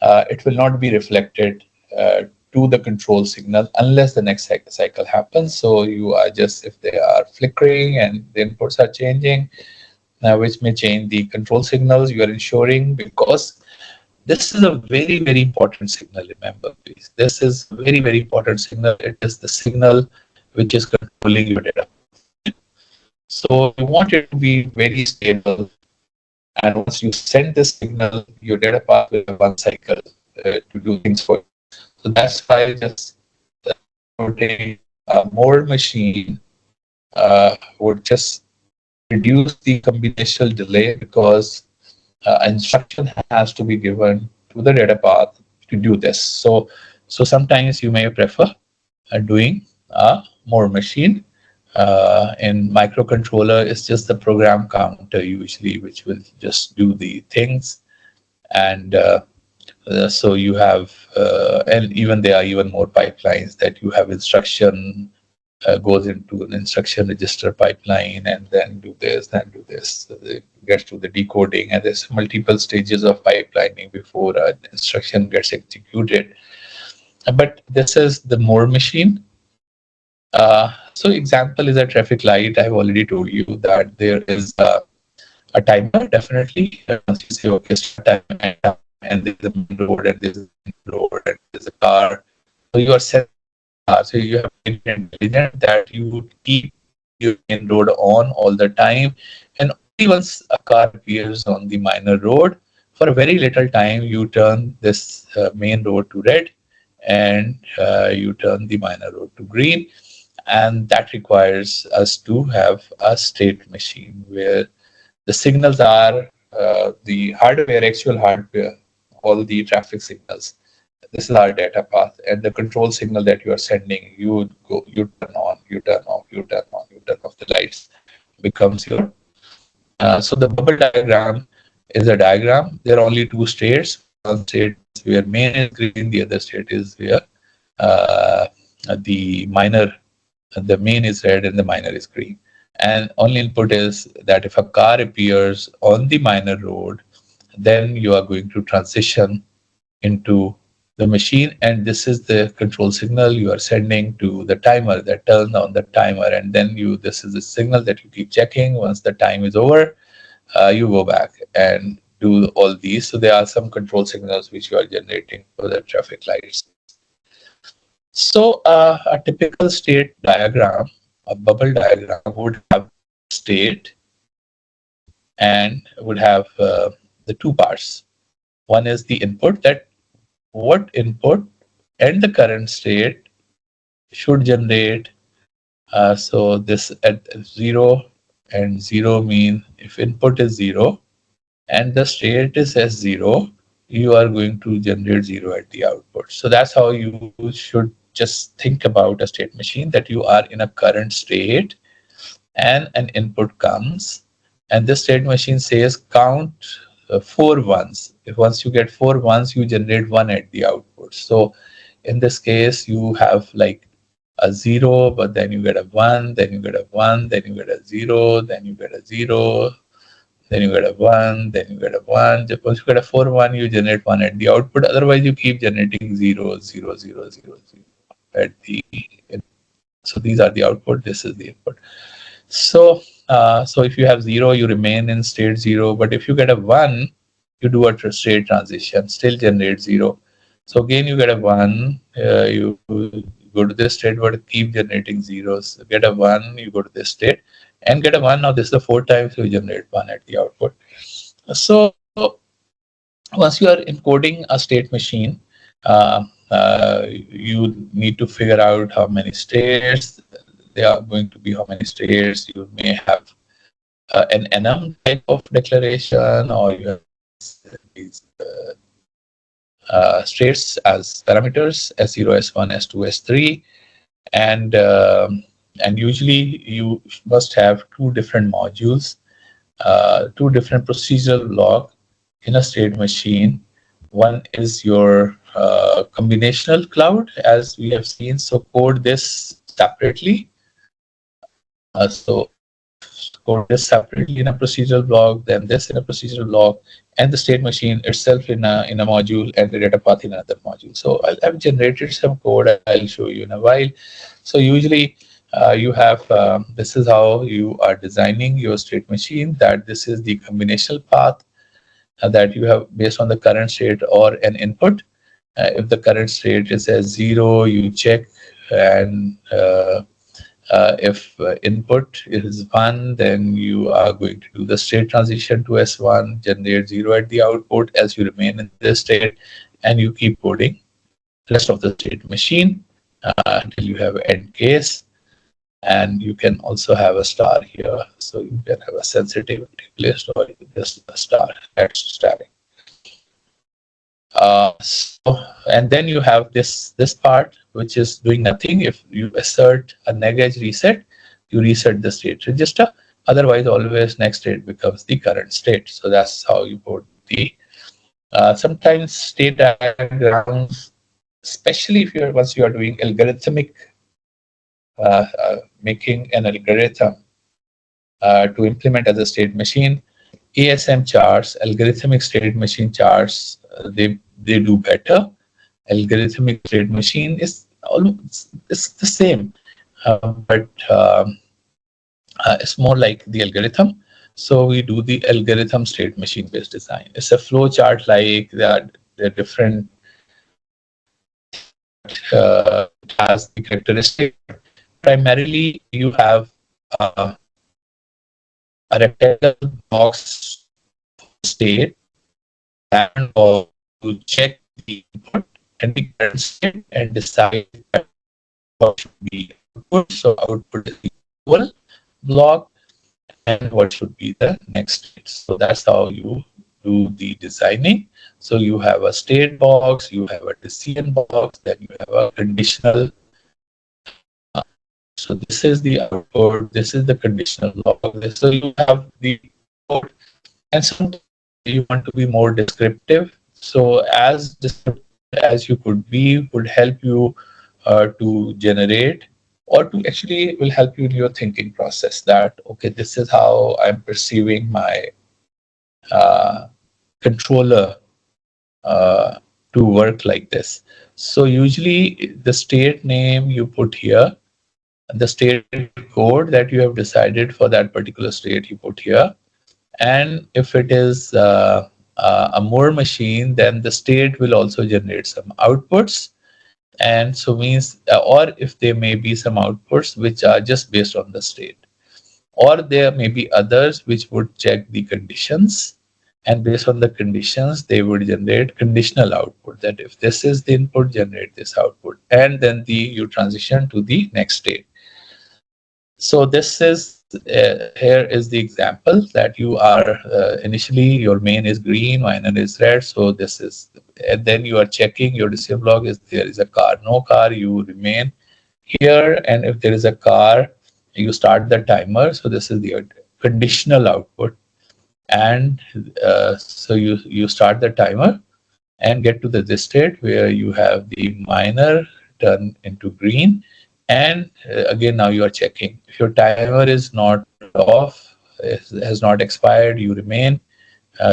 it will not be reflected to the control signal unless the next cycle happens. So you are just if they are flickering and the inputs are changing, which may change the control signals, you are ensuring because this is a very very important signal. Remember, please, this is very very important signal. It is the signal which is controlling your data. So you want it to be very stable. And once you send this signal, your data path will have one cycle to do things for you. So that's why just putting a more machine would just reduce the combinational delay because instruction has to be given to the data path to do this. So sometimes you may prefer doing a more machine. In microcontroller, it's just the program counter usually, which will just do the things. And so you have, and even there are even more pipelines that you have instruction goes into an instruction register pipeline and then do this, then do this. So it gets to the decoding, and there's multiple stages of pipelining before an instruction gets executed. But this is the more machine. So example is a traffic light. I've already told you that there is a timer, definitely. Once you say, okay, start time, and there's a main road, and there's a road, and there's a car. So you are set. So you have been intelligent that you would keep your main road on all the time. And only once a car appears on the minor road, for a very little time, you turn this main road to red and you turn the minor road to green. And that requires us to have a state machine where the signals are the hardware, actual hardware, all the traffic signals. This is our data path, and the control signal that you are sending, you go, you turn on, you turn off, you turn on, you turn off the lights, becomes your. So the bubble diagram is a diagram. There are only two states. One state is where main is green, the other state is where uh, the minor, the main is red and the minor is green. And only input is that if a car appears on the minor road, then you are going to transition into the machine, and this is the control signal you are sending to the timer that turns on the timer, and then you this is the signal that you keep checking. Once the time is over, you go back and do all these. So there are some control signals which you are generating for the traffic lights. So a typical state diagram, a bubble diagram, would have state and would have the two parts. One is the input, that what input and the current state should generate. So this at 0 and 0 mean if input is 0 and the state is as 0, you are going to generate 0 at the output. So that's how you should just think about a state machine, that you are in a current state and an input comes, and the state machine says count four ones. If once you get four ones, you generate one at the output. So in this case, you have like a 0, but then you get a 1, then you get a 1, then you get a 0, then you get a 0, then you get a 1, then you get a 1. Once you get a 4 1, you generate 1 at the output. Otherwise, you keep generating 0 0 0 0 0 at the input. So these are the output. This is the input. So, so if you have 0, you remain in state 0. But if you get a 1, you do a state transition, still generate 0. So again, you get a 1, you go to this state, but keep generating zeros. Get a 1, you go to this state, and get a 1. Now this is the 4 times you generate 1 at the output. So once you are encoding a state machine, you need to figure out how many states there are going to be, how many states. You may have an enum type of declaration, or you have these states as parameters, S0, S1, S2, S3, and usually you must have two different modules, two different procedural block in a state machine. One is your combinational cloud, as we have seen. So code this separately. So code this separately in a procedural block, then this in a procedural block, and the state machine itself in a module, and the data path in another module. So I've generated some code. I'll show you in a while. So usually you have this is how you are designing your state machine, that this is the combinational path that you have based on the current state or an input. If the current state is as 0, you check, and if input is 1, then you are going to do the state transition to S1, generate 0 at the output as you remain in this state, and you keep coding rest of the state machine until you have end case. And you can also have a star here. So you can have a sensitivity placed, or just a star at static. And then you have this part, which is doing nothing. If you assert a neg reset, you reset the state register. Otherwise, always next state becomes the current state. So that's how you put the sometimes state diagrams, especially if you're once you are doing algorithmic, making an algorithm to implement as a state machine. ASM charts, algorithmic state machine charts, they do better. Algorithmic state machine is almost it's the same, but it's more like the algorithm. So we do the algorithm state machine based design. It's a flow chart, like there are different has the characteristic. Primarily, you have a rectangle box state, and or to check the input and the current state and decide what should be output. So output is the equal block, and what should be the next state. So that's how you do the designing. So you have a state box, you have a decision box, then you have a conditional. So this is the output, this is the conditional log. So you have the code, and sometimes you want to be more descriptive. So as descriptive as you could be would help you to generate, or to actually will help you in your thinking process, that okay, this is how I'm perceiving my controller to work like this. So usually the state name you put here, the state code that you have decided for that particular state you put here, and if it is a more machine, then the state will also generate some outputs. And so means, or if there may be some outputs which are just based on the state, or there may be others which would check the conditions, and based on the conditions they would generate conditional output, that if this is the input, generate this output, and then you transition to the next state. So this is here is the example that you are initially your main is green, minor is red. So this is, and then you are checking your decision block is there is a car, no car, you remain here, and if there is a car, you start the timer. So this is the conditional output, and so you start the timer and get to the this state where you have the minor turn into green, and again now you are checking if your timer is not off, has not expired, you remain,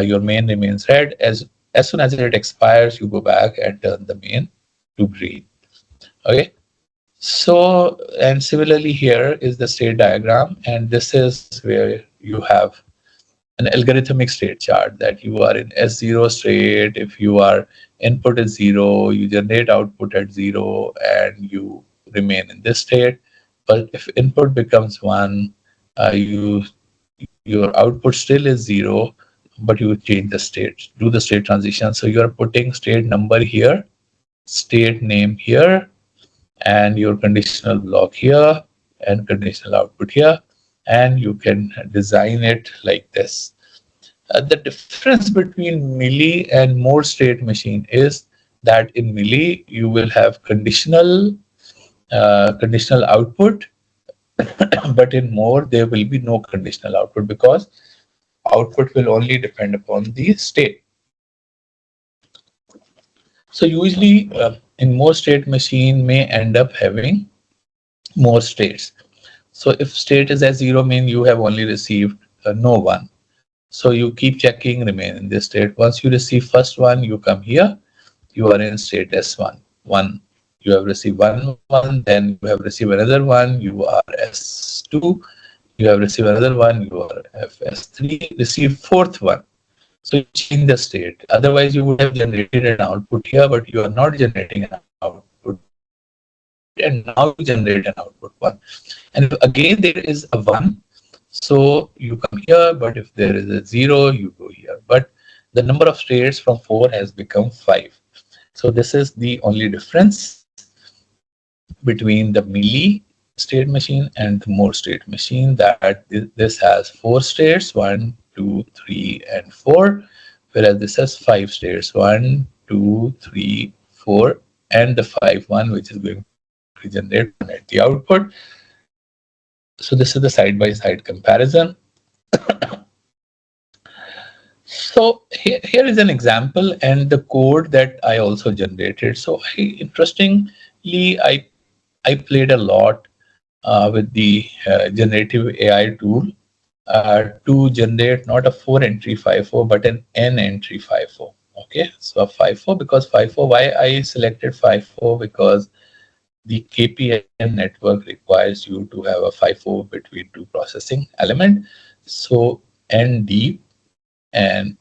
your main remains red. As soon as it expires, you go back and turn the main to green. Okay, so and similarly here is the state diagram, and this is where you have an algorithmic state chart that you are in S0 state. If you are input is 0, you generate output at 0 and you remain in this state. But if input becomes 1, you your output still is 0, but you change the state, do the state transition. So you are putting state number here, state name here, and your conditional block here, and conditional output here, and you can design it like this. The difference between Mealy and more state machine is that in Mealy you will have conditional output, but in more there will be no conditional output because output will only depend upon the state. So usually in more state machine may end up having more states. So if state is at 0, mean you have only received no one. So you keep checking, remain in this state. Once you receive first one, you come here, you are in state S1. One, you have received one, then you have received another one, you are S2, you have received another one, you are S3, receive fourth one. So you change the state. Otherwise, you would have generated an output here, but you are not generating an output. You generate and now you generate an output 1. And if again there is a 1, so you come here, but if there is a 0, you go here. But the number of states from 4 has become 5. So this is the only difference between the Mealy state machine and the more state machine, that this has 4 states, 1, 2, 3, and 4, whereas this has 5 states, 1, 2, 3, 4, and the 5 one, which is going to regenerate at the output. So this is the side-by-side comparison. So here is an example and the code that I also generated. So interestingly, I played a lot with the generative AI tool to generate not a 4-entry FIFO, but an N-entry FIFO. Okay, so a FIFO, because FIFO, why I selected FIFO? Because the KPN network requires you to have a FIFO between 2 processing element. So N deep and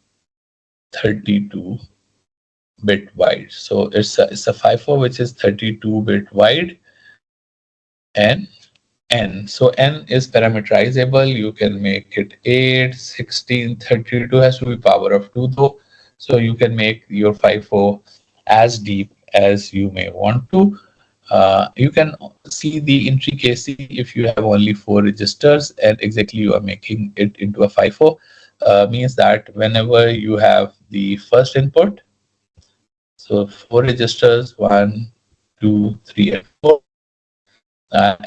32-bit wide. So it's a FIFO which is 32-bit wide, and N. So N is parameterizable. You can make it 8, 16, 32 has to be power of 2 though. So you can make your FIFO as deep as you may want to. You can see the intricacy if you have only 4 registers and exactly you are making it into a FIFO. Means that whenever you have the first input, so 4 registers, 1, 2, 3, and 4,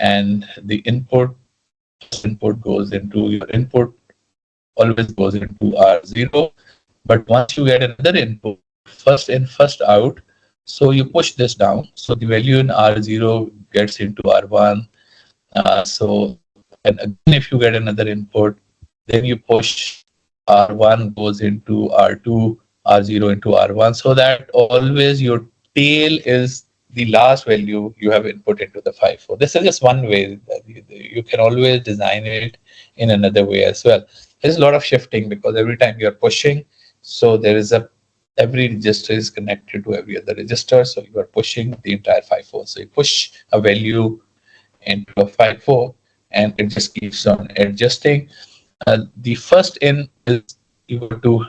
and the input, first input goes into your input, always goes into R0. But once you get another input, first in, first out, so you push this down. So the value in R0 gets into R1. So and again, if you get another input, then you push R1 goes into R2, R0 into R1, so that always your tail is the last value you have input into the FIFO. This is just one way that you can always design it in another way as well. There's a lot of shifting because every time you're pushing, so there is every register is connected to every other register, so you are pushing the entire FIFO. So you push a value into a FIFO and it just keeps on adjusting. The first in is you have to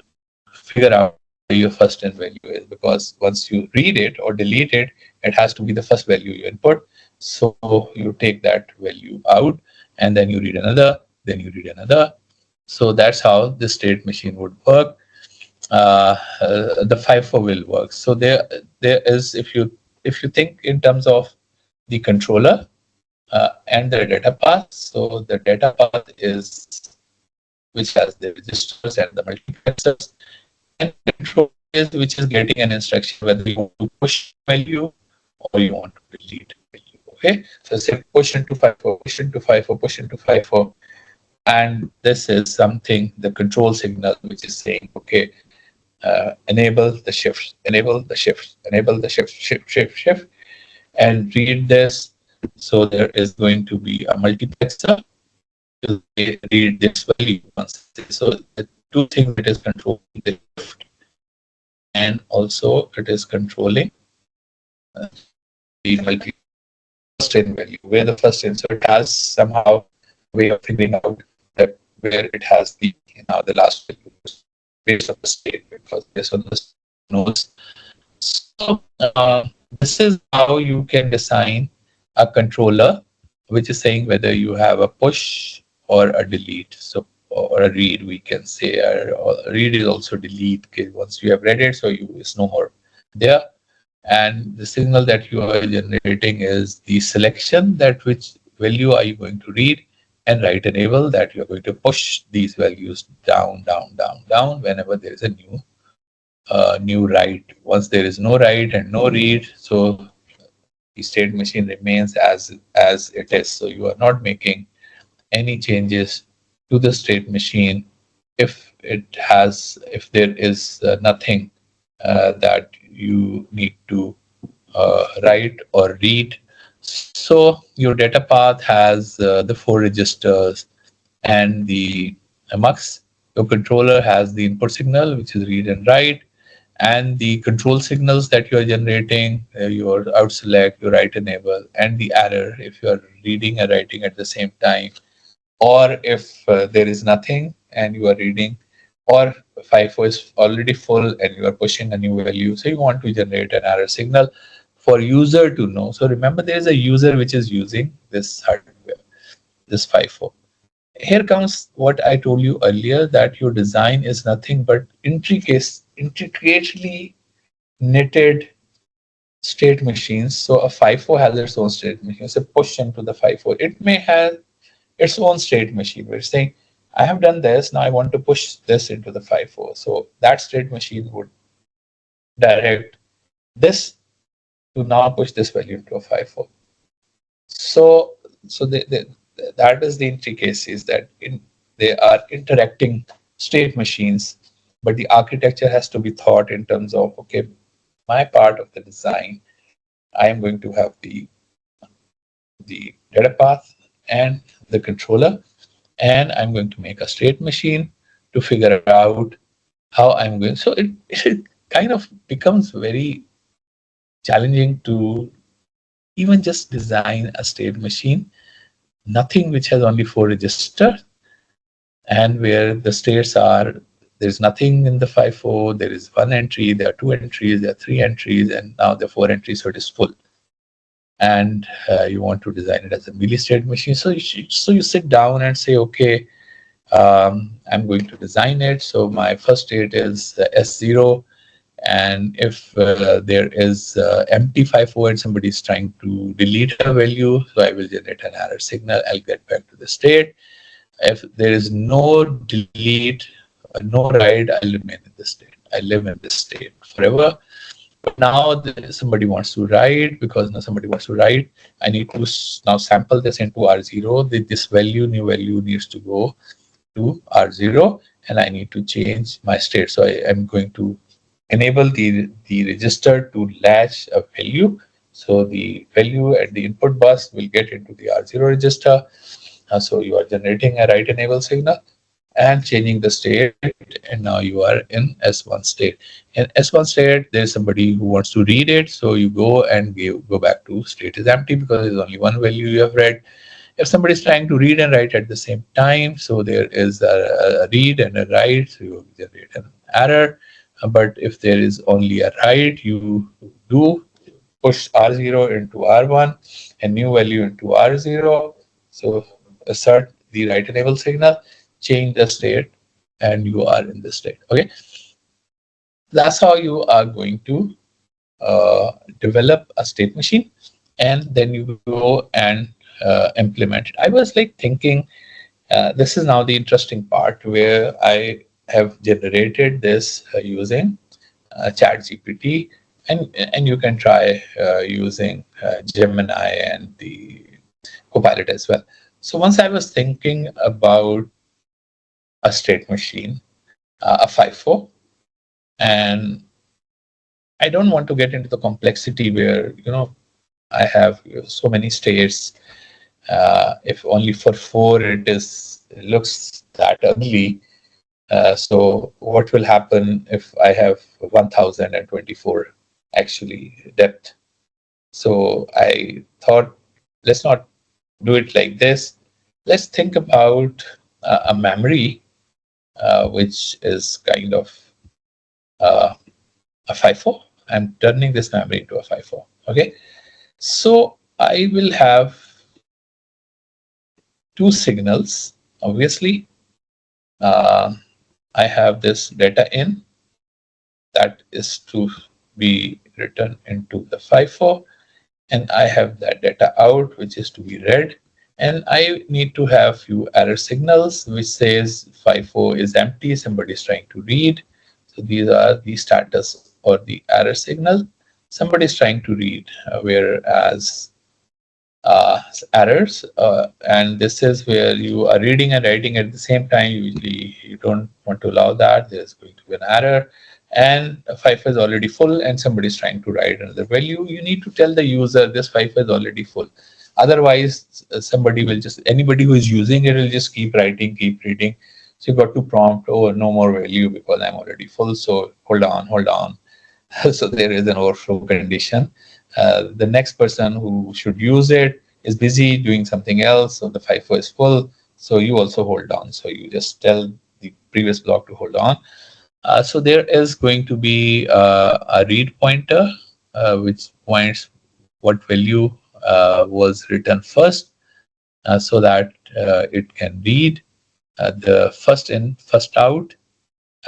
figure out where your first in value is, because once you read it or delete it, it has to be the first value you input. So you take that value out, and then you read another, then you read another. So that's how the state machine would work. The FIFO will work. So there is, if you think in terms of the controller and the data path. So the data path is which has the registers and the multiplexers, and control is which is getting an instruction whether you want to push value or you want to delete value. Okay, so say push into FIFO, push into FIFO, push into FIFO, and this is something, the control signal, which is saying, okay, enable the shifts, enable the shifts, enable the shift, and read this. So there is going to be a multiplexer to read this value. So the two things, it is controlling the shift, and also it is controlling the multi first in value, where the first in. So it has somehow a way of figuring out that where it has the now the last value based on the state, because based on the nodes. So this is how you can design a controller, which is saying whether you have a push or a delete. So or a read, we can say, or read is also delete. Okay, once you have read it, so you is no more there. And the signal that you are generating is the selection, that which value are you going to read, and write enable, that you are going to push these values down, down, down, down whenever there is a new write. Once there is no write and no read, so the state machine remains as it is. So you are not making any changes to the state machine if there is nothing that you need to write or read. So your data path has the four registers and the mux. Your controller has the input signal, which is read and write, and the control signals that you are generating, your out select, your write enable, and the error if you are reading and writing at the same time, or if there is nothing and you are reading, or FIFO is already full and you are pushing a new value. So you want to generate an error signal for user to know. So remember, there is a user which is using this hardware, this FIFO. Here comes what I told you earlier, that your design is nothing but intricately knitted state machines. So a FIFO has its own state machine. So push into the FIFO. It may have its own state machine. We're saying, I have done this, now I want to push this into the FIFO. So that state machine would direct this to now push this value into a FIFO. So that is the intricacies, that they are interacting state machines, but the architecture has to be thought in terms of, okay, my part of the design, I am going to have the data path and the controller, and I'm going to make a state machine to figure out how I'm going. So it kind of becomes very challenging to even just design a state machine, nothing which has only four registers, and where the states are, there's nothing in the FIFO, there is one entry, there are two entries, there are three entries, and now there are four entries, so it is full. And you want to design it as a milli-state machine. So you sit down and say, okay, I'm going to design it. So my first state is S0, and if there is empty FIFO and somebody is trying to delete a value, so I will generate an error signal. I'll get back to the state. If there is no delete, no write, I'll remain in this state. I live in this state forever. But now somebody wants to write, because now somebody wants to write, I need to now sample this into R0. This value, new value needs to go to R0, and I need to change my state. So I am going to enable the register to latch a value. So the value at the input bus will get into the R0 register. So you are generating a write enable signal and changing the state, and now you are in S1 state. In S1 state, there is somebody who wants to read it, so you go and go back to state is empty, because there's only one value you have read. If somebody is trying to read and write at the same time, so there is a read and a write, so you generate an error. But if there is only a write, you do push R0 into R1 and new value into R0. So assert the write enable signal, change the state, and you are in the state. Okay, that's how you are going to develop a state machine, and then you go and implement it. I was like thinking, this is now the interesting part where I have generated this using chat gpt, and you can try using Gemini and the Copilot as well. So once I was thinking about a state machine, a FIFO, and I don't want to get into the complexity where I have so many states. If only for four it looks that ugly. So what will happen if I have 1024 actually depth? So I thought, let's not do it like this. Let's think about a memory which is kind of uh, a FIFO. I'm turning this memory into a FIFO. Okay, so I will have two signals. Obviously, uh, I have this data in that is to be written into the FIFO, and I have that data out which is to be read, and I need to have few error signals which says FIFO is empty, somebody is trying to read. So these are the status or the error signal. Somebody is trying to read, whereas errors, and this is where you are reading and writing at the same time. Usually you don't want to allow that. There's going to be an error, and FIFO is already full and somebody is trying to write another value. You need to tell the user this FIFO is already full. Otherwise anybody who is using it will just keep writing, keep reading. So you got to prompt, oh, no more value because I'm already full, so hold on. So there is an overflow condition. The next person who should use it is busy doing something else, so the FIFO is full. So you also hold on. So you just tell the previous block to hold on. So there is going to be a read pointer which points what value was written first, so that it can read the first in, first out.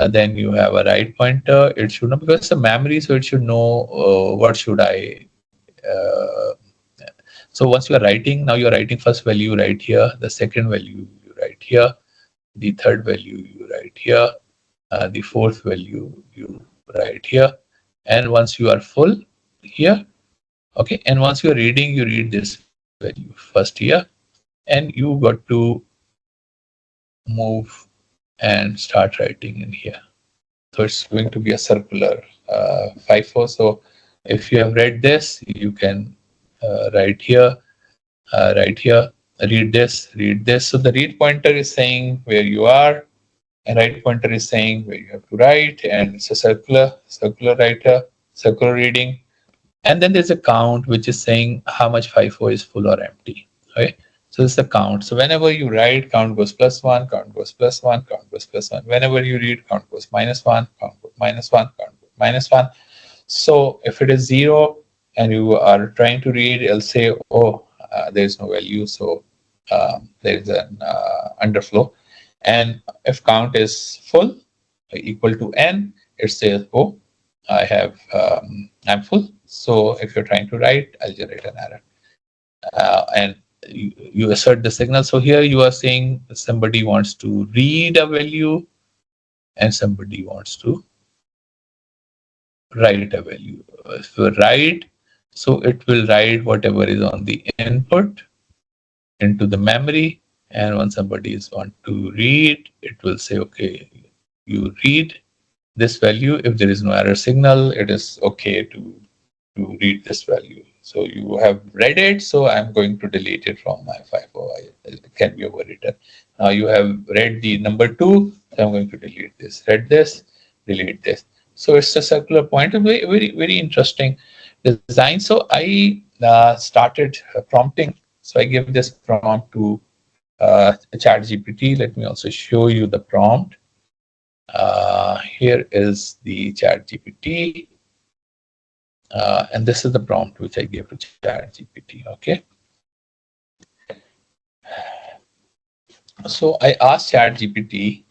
Then you have a write pointer. It should know, because it's a memory, so it should know what should I. So once you are writing, now you're writing first value right here, the second value you write here, the third value you write here, the fourth value you write here, and once you are full here, okay, and once you are reading, you read this value first here, and you got to move and start writing in here. So it's going to be a circular FIFO. So if you have read this, you can write here, read this, read this. So the read pointer is saying where you are, and write pointer is saying where you have to write, and it's a circular writer, circular reading. And then there's a count which is saying how much FIFO is full or empty. Okay. So this is a count. So whenever you write, count goes +1, count goes +1, count goes +1. Whenever you read, count goes -1, count goes -1, count goes -1. So if it is 0 and you are trying to read, it'll say, oh, there is no value. So there is an underflow. And if count is full, equal to n, it says, oh, I'm full. So if you're trying to write, I'll generate an error. And you assert the signal. So here you are saying somebody wants to read a value and somebody wants to write a value. If you write, so it will write whatever is on the input into the memory. And when somebody is want to read, it will say, okay, you read this value. If there is no error signal, it is okay to read this value. So you have read it, so I'm going to delete it from my FIFO. It can be overwritten. Now you have read the number 2, so I'm going to delete this. Read this, delete this. So it's a circular pointer, very, very, very interesting design. So I started prompting. So I give this prompt to ChatGPT. Let me also show you the prompt. Here is the chat GPT, and this is the prompt which I gave to chat GPT. Okay. So I asked chat GPT,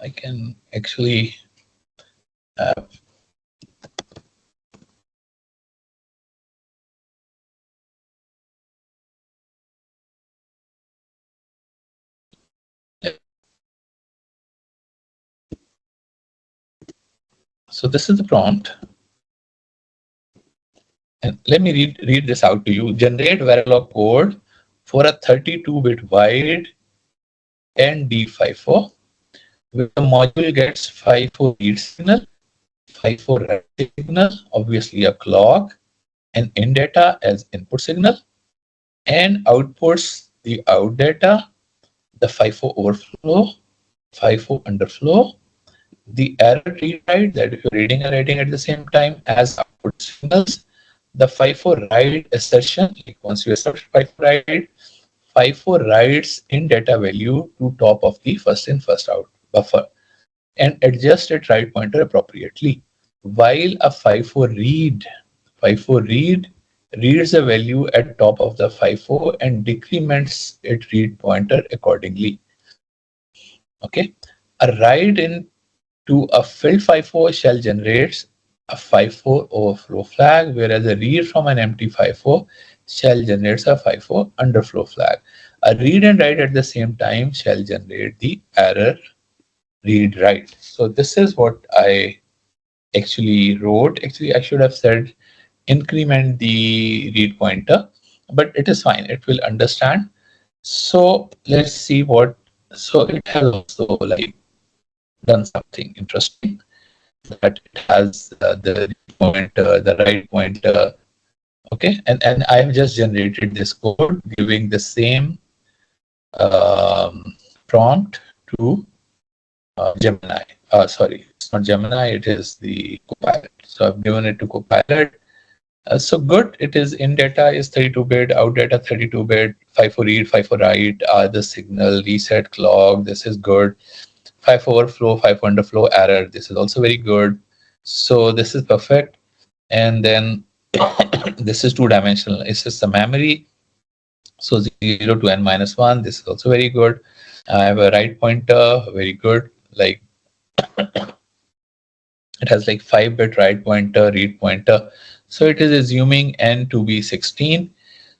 I can actually so this is the prompt. And let me read this out to you. Generate Verilog code for a 32-bit wide ND54, where the module gets 54 read signal, 54 write signal, obviously a clock, and in data as input signal, and outputs the out data, the 54 overflow, 54 underflow, the error read write, that if you're reading and writing at the same time as output signals, the 54 write assertion, like once you assert 54 write, 54 writes in data value to top of the first in first out buffer and adjust its write pointer appropriately. While a 54 read reads a value at top of the 54 and decrements its read pointer accordingly. Okay, a write in to a filled 54 shell generates a 54 overflow flag, whereas a read from an empty 54 shell generates a 54 underflow flag. A read and write at the same time shall generate the error read write. So this is what I actually wrote. Actually, I should have said increment the read pointer, but it is fine. It will understand. So let's see what. So it has also like done something interesting, that it has the pointer, the right pointer. Okay, and I have just generated this code giving the same prompt to Gemini. Sorry, it's not Gemini, it is the Copilot. So I've given it to Copilot. So good, it is in data is 32-bit, out data 32-bit, 54 read, 54 write, the signal, reset clock, this is good. 54 overflow, 54 underflow error, this is also very good. So this is perfect. And then this is two-dimensional, this is the memory. So 0 to n minus 1, this is also very good. I have a write pointer, very good. Like it has like 5-bit write pointer, read pointer. So it is assuming n to be 16.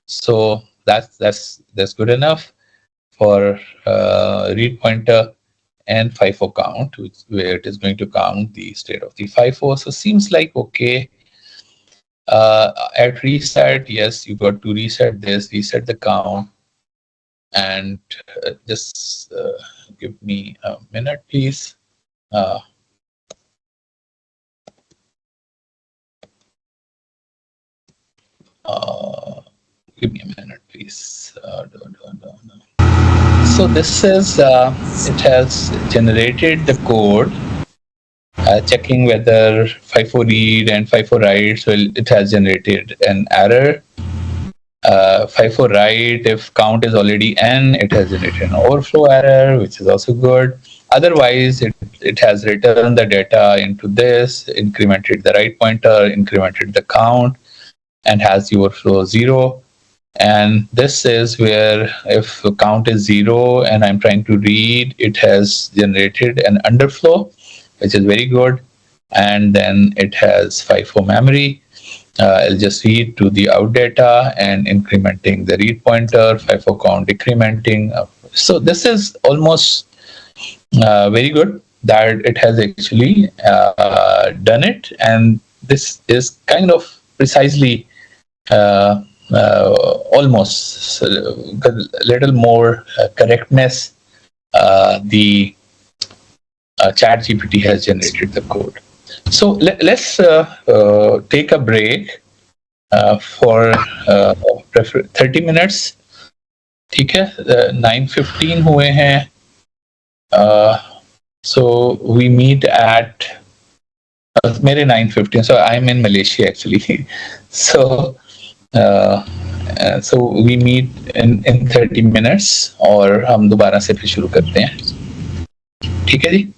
So that's good enough for read pointer and FIFO count, where it is going to count the state of the FIFO. So seems like okay. At reset, yes, you got to reset this, reset the count, and just give me a minute, please. Give me a minute, please. So this is, it has generated the code, checking whether FIFO read and FIFO write, so it has generated an error. FIFO write, if count is already n, it has generated an overflow error, which is also good. Otherwise, it has returned the data into this, incremented the write pointer, incremented the count, and has the overflow 0. And this is where if the count is 0 and I'm trying to read, it has generated an underflow, which is very good. And then it has FIFO memory. I'll just read to the out data and incrementing the read pointer, FIFO count decrementing. So this is almost very good that it has actually done it. And this is kind of precisely almost a little more correctness. The chat GPT has generated the code. So let's take a break for 30 minutes. ठीक है, 9:15 हुए हैं. So we meet at मेरे 9:15. So I'm in Malaysia actually. So so we meet in 30 minutes और हम दोबारा से फिर शुरू करते हैं. ठीक है जी.